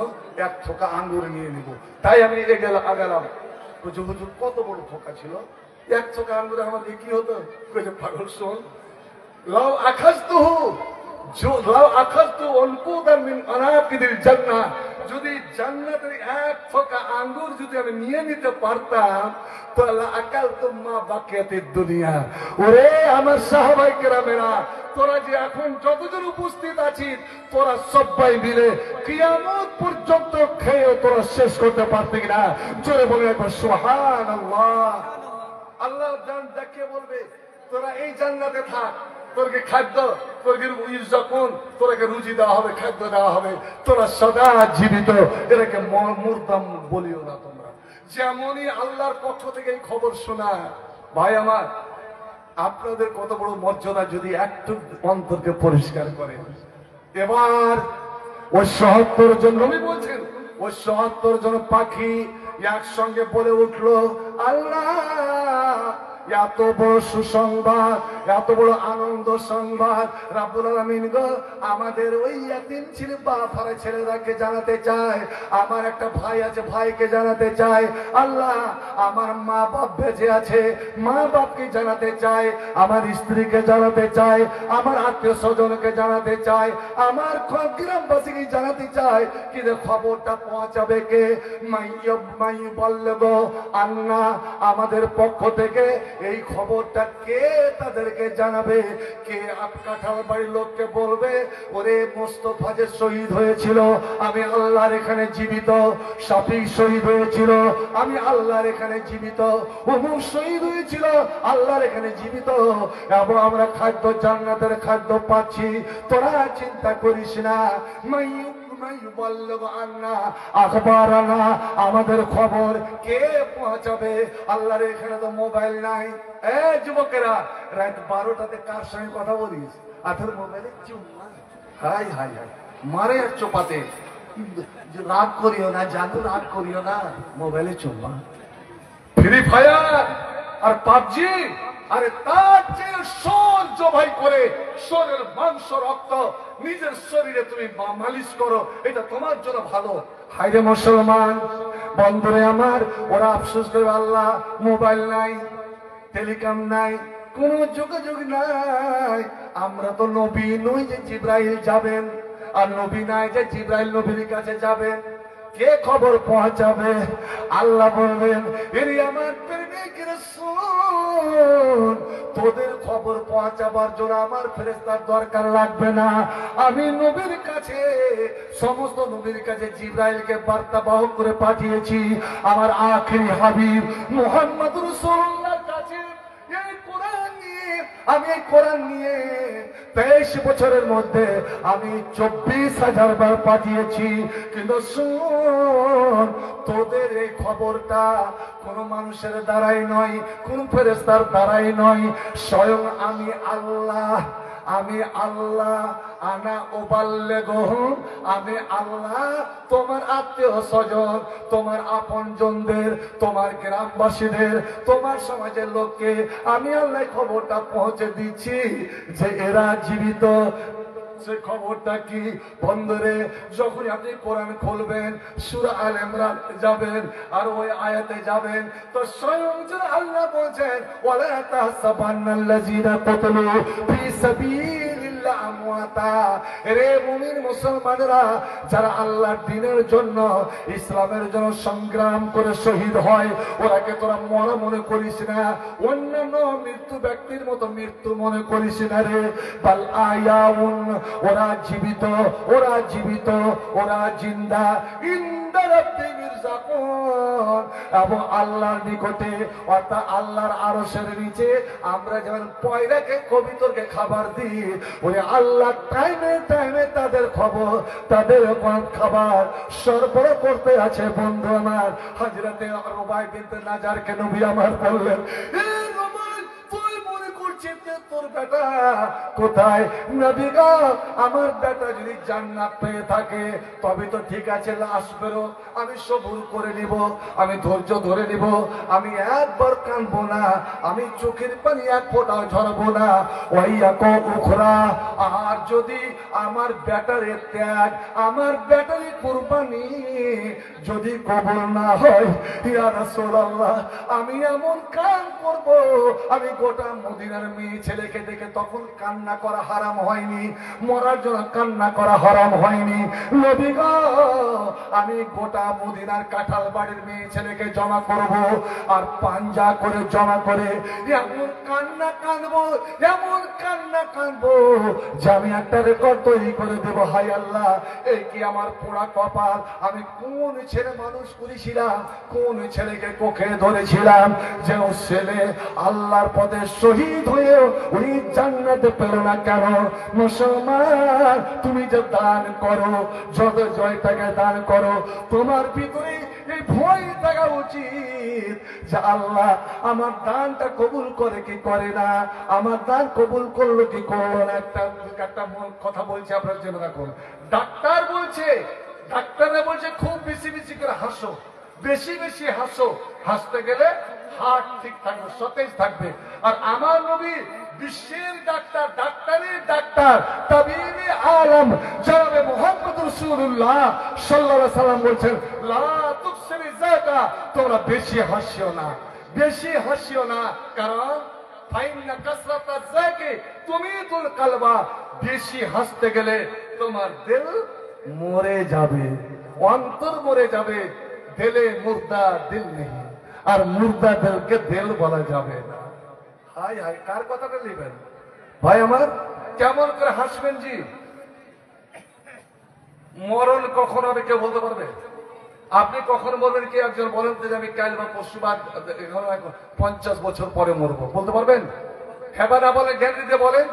এক থোকা আঙ্গুর নিয়ে নিব। তাই আমি আগালাম। হুজুর কত বড় থোকা ছিল, এক থোকা আঙ্গুরে আমাদের কি হতো? পাগল শোন, লাউ আখাযতুহু, লাউ আখাযতু উনকুদাম মিন আনাকিদিল জান্নাহ, যদি জান্নাতের এক থোকা আঙ্গুর যদি আমি নিয়ে নিতে পারতাম তাহলে আকালতু মা বাকিয়াতিদ দুনিয়া। ওরে আমার সাহাবায়ে কেরামেরা, তোরা যে এখন যতজন উপস্থিত আছিস, তোরা সবাই মিলে কিয়ামত পর্যন্ত খেয়ে তোরা শেষ করতে পারবি না। জোরে বলে একবার সুবহানাল্লাহ। আল্লাহ জান দেখে বলবে তোরা এই জান্নাতে থাক, তোরকে খাদ্য, তোরকে যখন তোরাকে রুজি দেওয়া হবে, খাদ্য দেওয়া হবে, তোরা সদা জীবিত, এটাকে মুরদাম বলিও না তোমরা। যেমনই আল্লাহর পক্ষ থেকে এই খবর শোনা, ভাই আমার আপনাদের কত বড় মর্যাদা যদি একটু অন্তরকে পরিষ্কার করে। এবার ওই ৭৭ জন নবী বলছেন, ওই ৭৭ জন পাখি একসঙ্গে বলে উঠলো, আল্লাহ এত বড় সুসংবাদ, এত বড় আনন্দ সংবাদ রাব্বুল আলামিন গো আমাদের ওই ইয়াতিম ছিল বাফারা ছেলেটাকে জানাতে চায়, আমার একটা ভাই আছে ভাইকে জানাতে চায়, আল্লাহ আমার মা বাপ বেঁচে আছে মা বাপকে জানাতে চায়, আমার স্ত্রীকে জানাতে চায়, আমার আত্মীয় স্বজনকে জানাতে চায়, আমার গ্রামবাসীকে জানাতে চায়, কিন্তু খবরটা পৌঁছাবে কে? মাই বলব আন্না, আমাদের পক্ষ থেকে এই খবরটা কে তাদেরকে জানাবে? কে কাঁঠাল বাড়ির লোককে বলবে ওরে মোস্তফা যে শহীদ হয়েছিল আমি আল্লাহর এখানে জীবিত, শাফিক শহীদ হয়েছিল আমি আল্লাহর এখানে জীবিত, অমুক শহীদ হয়েছিল আল্লাহর এখানে জীবিত, এবং আমরা খাদ্য জান্নাতের খাদ্য পাচ্ছি, তোরা চিন্তা করিস না। আমাদের খবর কে পৌঁছাবে? আল্লাহর এখানে তো মোবাইল নাই। যুবকেরা রাত 12টাতে কার সঙ্গে কথা বলিস? আথর মোবাইলে চুম্মা, হাই হাই হাই মারে এক চোপাতে। রাগ করিও না জানু, রাগ করিও না, মোবাইলে চুম্মা। ফ্রি ফায়ার আর পাবজি, আরে তার চেয়ে শোন জবাই করে শরীরের মাংস রক্ত নিজের শরীরে তুমি মালিশ করো, এটা তোমার জন্য ভালো। হাইরে মুসলমান বন্ধুরে আমার, ওরা আফসোস করে আল্লাহ মোবাইল নাই, টেলিকম নাই, কোন যোগাযোগ নাই। আমরা তো নবী নই যে জিব্রাইল যাবেন, আর নবী নাই যে জিব্রাইল নবীর কাছে যাবেন। কে খবর পৌঁছাবে? আল্লাহ বলবেন, এরি আমার প্রেমিক রাসূল, তোদের খবর পৌঁছাবার জন্য আমার ফেরেশতার দরকার লাগবে না। আমি নবীর কাছে, সমস্ত নবীর কাছে জিবরাইলকে বার্তা বাহক করে পাঠিয়েছি। আমার আখিরি হাবিব মুহাম্মদ রাসূলুল্লাহর কাছে আমি এই কোরআন নিয়ে 23 বছরের মধ্যে আমি 24,000 বার পাঠিয়েছি। কিন্তু শুন, তোদের এই খবরটা কোন মানুষের দ্বারাই নয়, কোন ফেরেশতার দ্বারাই নয়, স্বয়ং আমি আল্লাহ। আমি আল্লাহ, আনা উবাল্লিগুহুম, আমি আল্লাহ তোমার আত্মীয় স্বজন, তোমার আপনজনদের, তোমার গ্রামবাসীদের, তোমার সমাজের লোককে আমি আল্লাহ খবরটা পৌঁছে দিচ্ছি যে এরা জীবিত। সে খবরটা কি বন্ধুরে? যখন আপনি কোরআন খুলবেন, সূরা আল ইমরান যাবেন আর ওই আয়াতে যাবেন, তো স্বয়ং আল্লাহ বলেন, ওয়ালা তাহসাবান্নাল্লাযীনা কুতিলু ফি সাবিলিল্লাহ আমওয়াতা। রে মুমিন মুসলমানেরা, যারা আল্লাহর দ্বীনের জন্য, ইসলামের জন্য সংগ্রাম করে শহীদ হয়, ওরাকে তোরা মরা মনে করিস না, অন্যান্য মৃত্যু ব্যক্তির মতো মৃত্যু মনে করিস না রে। বাল আয়াউন, ওরা জীবিত, ওরা জীবিত, ওরা জিন্দা, ইনদা রাব্বিহিম ইরযাকুন। এবং আল্লাহর নিকটে, অর্থাৎ আল্লাহর আরশের নিচে আমরা যেমন পয়রাকে কবিতরকে খাবার দিই, ওই আল্লাহ টাইমে টাইমে তাদের খবর, তাদের খাবার সরবরাহ করতে আছে। বন্ধু আমার, হযরতে রুবাই বিনতে নাজারকে নবী আমার বললেন, তোর বেটা কোথায়? নবী গো, আমার বেটা যদি জান্নাত পেয়ে থাকে তবে তো ঠিক আছে, লাশ বেরো, আমি সবুর করে নিব, আমি ধৈর্য ধরে নিব, আমি একবার কাঁদবো না, আমি চোখের পানি এক ফোঁটাও ঝরাবো না। ওয়াইয়াকু উখরা, আর যদি আমার ব্যাটারে ত্যাগ, আমার ব্যাটারি কুরবানি যদি কবুল না হয়, ইয়া রাসূলুল্লাহ, আমি এমন কাজ করব, আমি গোটা মদিনার মেয়ে ছেলেকে দেখে তখন কান্না করা হারাম হয়নি, মরার জন্য কান্না করা হারাম হয়নি। নবী গো, আমি গোটা মদিনার কাঁঠাল বাড়ির মেয়ে ছেলেকে জমা করব, আর পাঞ্জা করে জমা করে এমন কান্না কাঁদবো, এমন কান্না কাঁদবো যে আমি একটা রেকর্ড তৈরি করে দেব। হায় আল্লাহ, এই কি আমার পোড়া কপাল, আমি কোন ছেলে মানুষ করেছিলাম, কোন ছেলেকে কোখে ধরেছিলাম, যে ও ছেলে আল্লাহর পথে শহীদ হয়ে ওই জান্নাতে পেল না কেন? মুসলমান, তুমি যে দান করো, যত জয় টাকা দান করো, তোমার ভিতরে এই ভয় থাকা উচিত যে আল্লাহ আমার দানটা কবুল করে কি করে না, আমার দান কবুল করলো কি করলো না। একটা কথা বলছে আপনার জন্য রাখুন। ডাক্তার বলছে, ডাক্তাররা বলছে খুব বেশি বেশি করে হাসো, বেশি বেশি হাসো, হাসতে গেলে হার্ট ঠিক থাকবে, সতেজ থাকবে। আর আমার নবী বিশ্বের ডাক্তার, ডাক্তারের ডাক্তার, তাবিবে আলম জনাবে মুহাম্মদ রাসূলুল্লাহ সাল্লাল্লাহু আলাইহি সাল্লাম বলছেন, লা তুকসিরি যাকা, তোমরা বেশি হাসিও না, বেশি হাসিও না, কারণ ফাইন্না কাসরাতা যাকি তুমিতুল কালবা, বেশি হাসতে গেলে তোমার দিল মরে যাবে, অন্তর মরে যাবে। দিলে মুর্দা দিল নেই, আর মুর্দা দিলকে দিল বলা যাবে না। হাই হাই, কার কথাটা নেবেন ভাই আমার? কেমন করে হাসবেন জি? মরণ কখন হবে কেউ বলতে পারবে? আপনি কখন বলবেন? কি একজন বলেন যে আমি কাল বা পরশু বা 50 বছর পরে মরবো, বলতে পারবেন? হেবা না বলে জ্ঞান দিতে বলেন,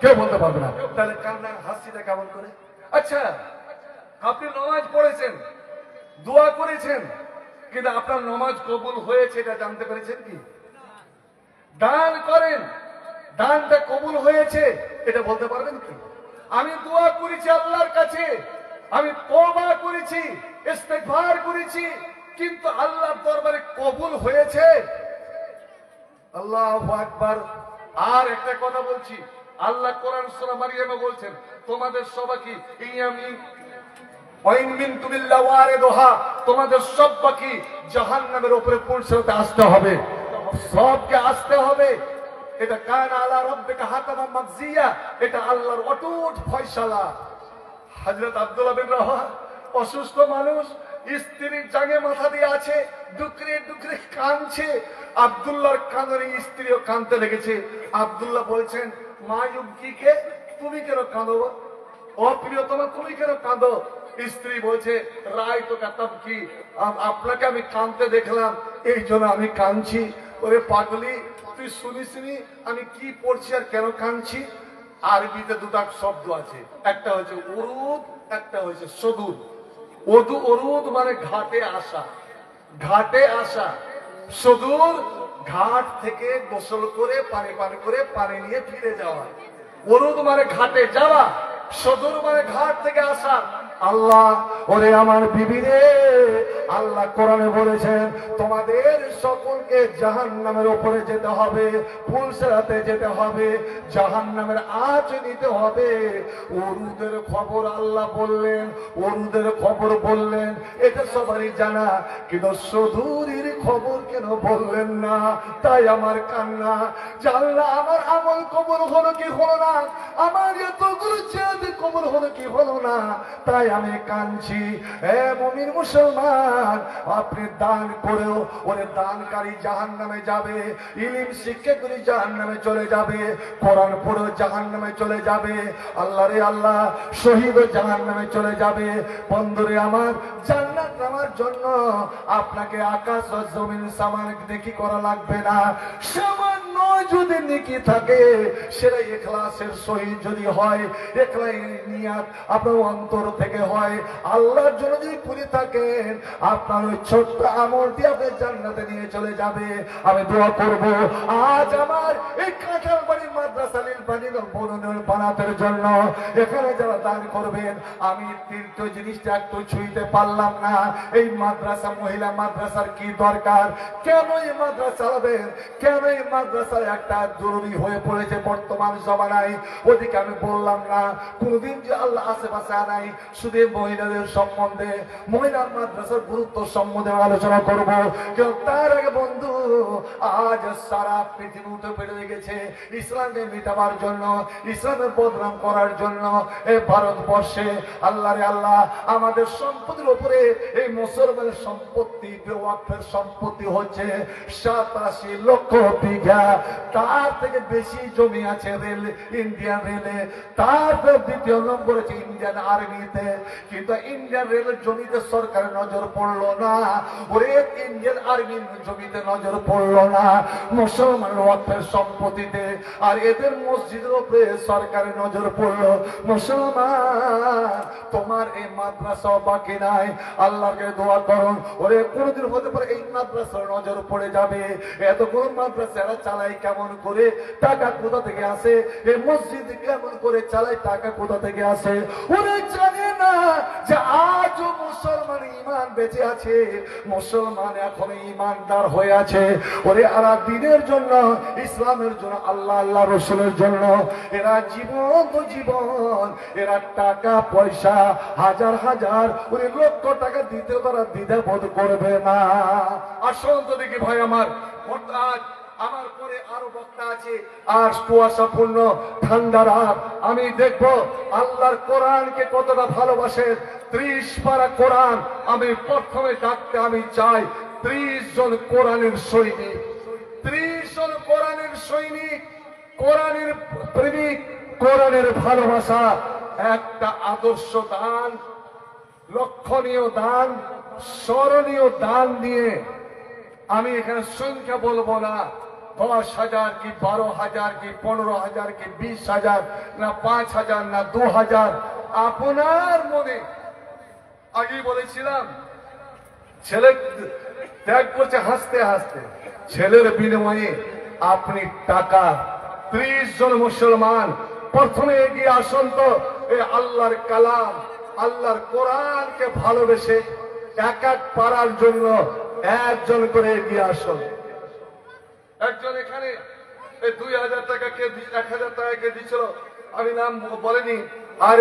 কেউ বলতে পারবে না। তাহলে কান্না হাসিটা কেমন করে? আচ্ছা, আপনি নামাজ পড়েছেন, দোয়া করেছেন, কিন্তু আপনার নামাজ কবুল হয়েছে এটা জানতে পেরেছেন কি? দান করেন, দানটা কবুল হয়েছে এটা বলতে পারবেন কি? আমি দোয়া করেছি আল্লাহর কাছে, আমি তওবা করেছি, ইস্তেগফার করেছি, কিন্তু আল্লাহর দরবারে কবুল হয়েছে? আল্লাহু আকবার। আর একটা কথা বলছি, আল্লাহ কোরআন সূরা মারিয়ামে বলছেন, তোমাদের সবাইকে ইয়ামিন তোমাদের সবাইকে জাহান্নামের উপরে পৌঁছাতে আসতে হবে, সবকে আসতে হবে। এটা কানা আলা রাব্বিকা হাতামান মাকজিয়া, এটা আল্লাহর অটুট ফয়সালা। হযরত আব্দুল্লাহ বিন রাওয়াহা অসুস্থ মানুষ, স্ত্রীর জাগে মাথা দিয়ে আছে, ডুকরে ডুকরে কাঁদছে। আব্দুল্লাহর কাঁদনে স্ত্রীও কাঁদতে লেগেছে। আব্দুল্লাহ বলছেন, মা ইউবকিকে, তুমি কেন কাঁদো? ও প্রিয়তমা, তুমি কেন কাঁদো? স্ত্রী বলছে, রায় তো কাতাব কি, আপনাকে আমি কাঁদতে দেখলাম, এই জন্য আমি কাঁদছি। ওরে পাগলি, তুই শুনিসনি আমি কি পড়ছি আর কেন কাঁদছি? আরবিতে দুটা শব্দ আছে, একটা হচ্ছে উরুদ, একটা হচ্ছে সদুদ। উরুদ মানে ঘাটে আসা, ঘাটে আসা। সদুর ঘাট থেকে গোসল করে পানি পান করে পানি নিয়ে ফিরে যাওয়া। উরুদ মানে ঘাটে যাওয়া, সদুর মানে ঘাট থেকে আসা। আল্লাহ, ওরে আমার বিবি রে, আল্লাহ কোরআনে বলেছেন তোমাদের সকলকে জাহান্নামের উপরে যেতে হবে, ফুলসেরাতে যেতে হবে, জাহান্নামের আঁচ নিতে হবে। উরুদের খবর আল্লাহ বললেন, উরুদের খবর বললেন, এটা সবারই জানা, কিন্তু সদুরির খবর কেন বললেন না? তাই আমার কান্না। জানলা আমার আমল কবর হলো কি হলো না, আমার এতগুলো চেয়ে কবর হলো কি হলো না, তাই আমি কাঁদছি। এ মুমিন মুসলমান, আপনি দান করেও ওরে দানকারী জাহান্নামে যাবে, ইলম শিক্ষা করে জাহান্নামে চলে যাবে, কোরআন পড়েও জাহান্নামে চলে যাবে। আল্লাহ রে আল্লাহ, শহীদ জাহান্নামে চলে যাবে। বন্ধুরে আমার, জান্নাত নামার জন্য আপনাকে আকাশ ও জমিন সামান নেকি করা লাগবে না। সামান্য যদি নেকি থাকে, সেটা ইখলাসের সহিত যদি হয়, ইখলাই নিয়াত আপনার অন্তর থেকে হয়, আল্লাহর জন্য যদি পুরি থাকেন, আপনার ওই ছোট্ট আমল দিয়ে আপনি জান্নাতে নিয়ে চলে যাবে। আমি দোয়া করব আজ আমার এই কাঁঠালবাড়ি মাদ্রাসা বানাতের জন্য এখানে যারা দান করবেন, আমি তীর্থ জিনিসটা একটু ছুঁইতে পারলাম না। এই মাদ্রাসা, মহিলা মাদ্রাসার কি দরকার, কেন এই মাদ্রাসা চালাবেন, কেন এই মাদ্রাসার একটা জরুরি হয়ে পড়েছে বর্তমান জমানায়, ওদিকে আমি বললাম না। কোনদিন যে আল্লাহ আশেপাশে আনাই, শুধু মহিলাদের সম্বন্ধে, মহিলা মাদ্রাসার গুরুত্ব সম্বন্ধে আলোচনা করব। কিন্তু তার আগে বন্ধু, আজ সারা পৃথিবী উঠে বেড়ে গেছে ইসলামকে মিটাবার জন্য, ইসলামের বদনাম করার জন্য। এই ভারতবর্ষে আল্লাহ রে আল্লাহ, আমাদের সম্পত্তির উপরে এই মুসলমানের সম্পত্তি, ওয়াকফের সম্পত্তি হচ্ছে 87 লক্ষ বিঘা। তার থেকে বেশি জমি আছে রেল, ইন্ডিয়ান রেলে, তার দ্বিতীয় নম্বর হচ্ছে ইন্ডিয়ান আর্মিতে। কিন্তু ইন্ডিয়ান রেলের জমিতে সরকারের নজর পড়লো না, ওরে ইন্ডিয়ান আর্মির জমিতে নজর পড়লো না, মুসলমান ওয়াকফের সম্পত্তিতে। আর এদের মসজিদের উপরে সরকারের নজর পড়লো। মুসলমান, তোমার এই মাদ্রাসা বাকি নাই। আল্লাহকে দোয়া করুন, ওরে কোনদিন হতে পারে এই মাদ্রাসার নজর পড়ে যাবে। এতগুলো মাদ্রাসা এরা চালায় কেমন করে, টাকা কোথা থেকে আসে, এই মসজিদ কেমন করে চালায়, টাকা কোথা থেকে আসে, ওরা জানে না যে আজও মুসলমান ইমান বেঁচে আছে, মুসলমান এখন ইমানদার হয়ে আছে। ওরে এরা দিনের জন্য, ইসলামের জন্য, আল্লাহ আল্লাহ রসুলের জন্য এরা জীবন তো জীবন, এরা টাকা পয়সা হাজার হাজার, ওরে লক্ষ টাকা দিতে তারা দ্বিধা বোধ করবে না। আসুন তো দেখি ভাই আমার, আমার পরে আরো বক্তা আছে, আর কুয়াশাপূর্ণ ঠান্ডা রাত, আমি দেখব আল্লাহর কোরআনকে কতটা ভালোবাসে। 30 পারা কোরআন আমি প্রথমে ডাকতে আমি চাই। 30 জন কোরআনের সৈনিক, 30 জন কোরআনের সৈনিক, কোরআনের প্রেমিক, কোরআনের ভালোবাসা, একটা আদর্শ দান, লক্ষণীয় দান, স্মরণীয় দান দিয়ে আমি এখানে সংখ্যা বলবো না, 10,000 কি 12,000 কি 15,000 কি 20,000 না 5,000 না 2,000, আপনার মনে। আগেই বলেছিলাম ছেলে ত্যাগ করছে হাসতে হাসতে, ছেলের বিনিময়ে আপনি টাকা। 30 জন মুসলমান প্রথমে এগিয়ে আসুন তো, এই আল্লাহর কালাম, আল্লাহর কোরআনকে ভালোবেসে এক এক পারার জন্য একজন করে এগিয়ে আসুন। একজন এখানে 2,000 টাকা কে 1,000 টাকা কে দিচ্ছিল, আমি নাম বলেনি। আর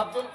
আব্দুল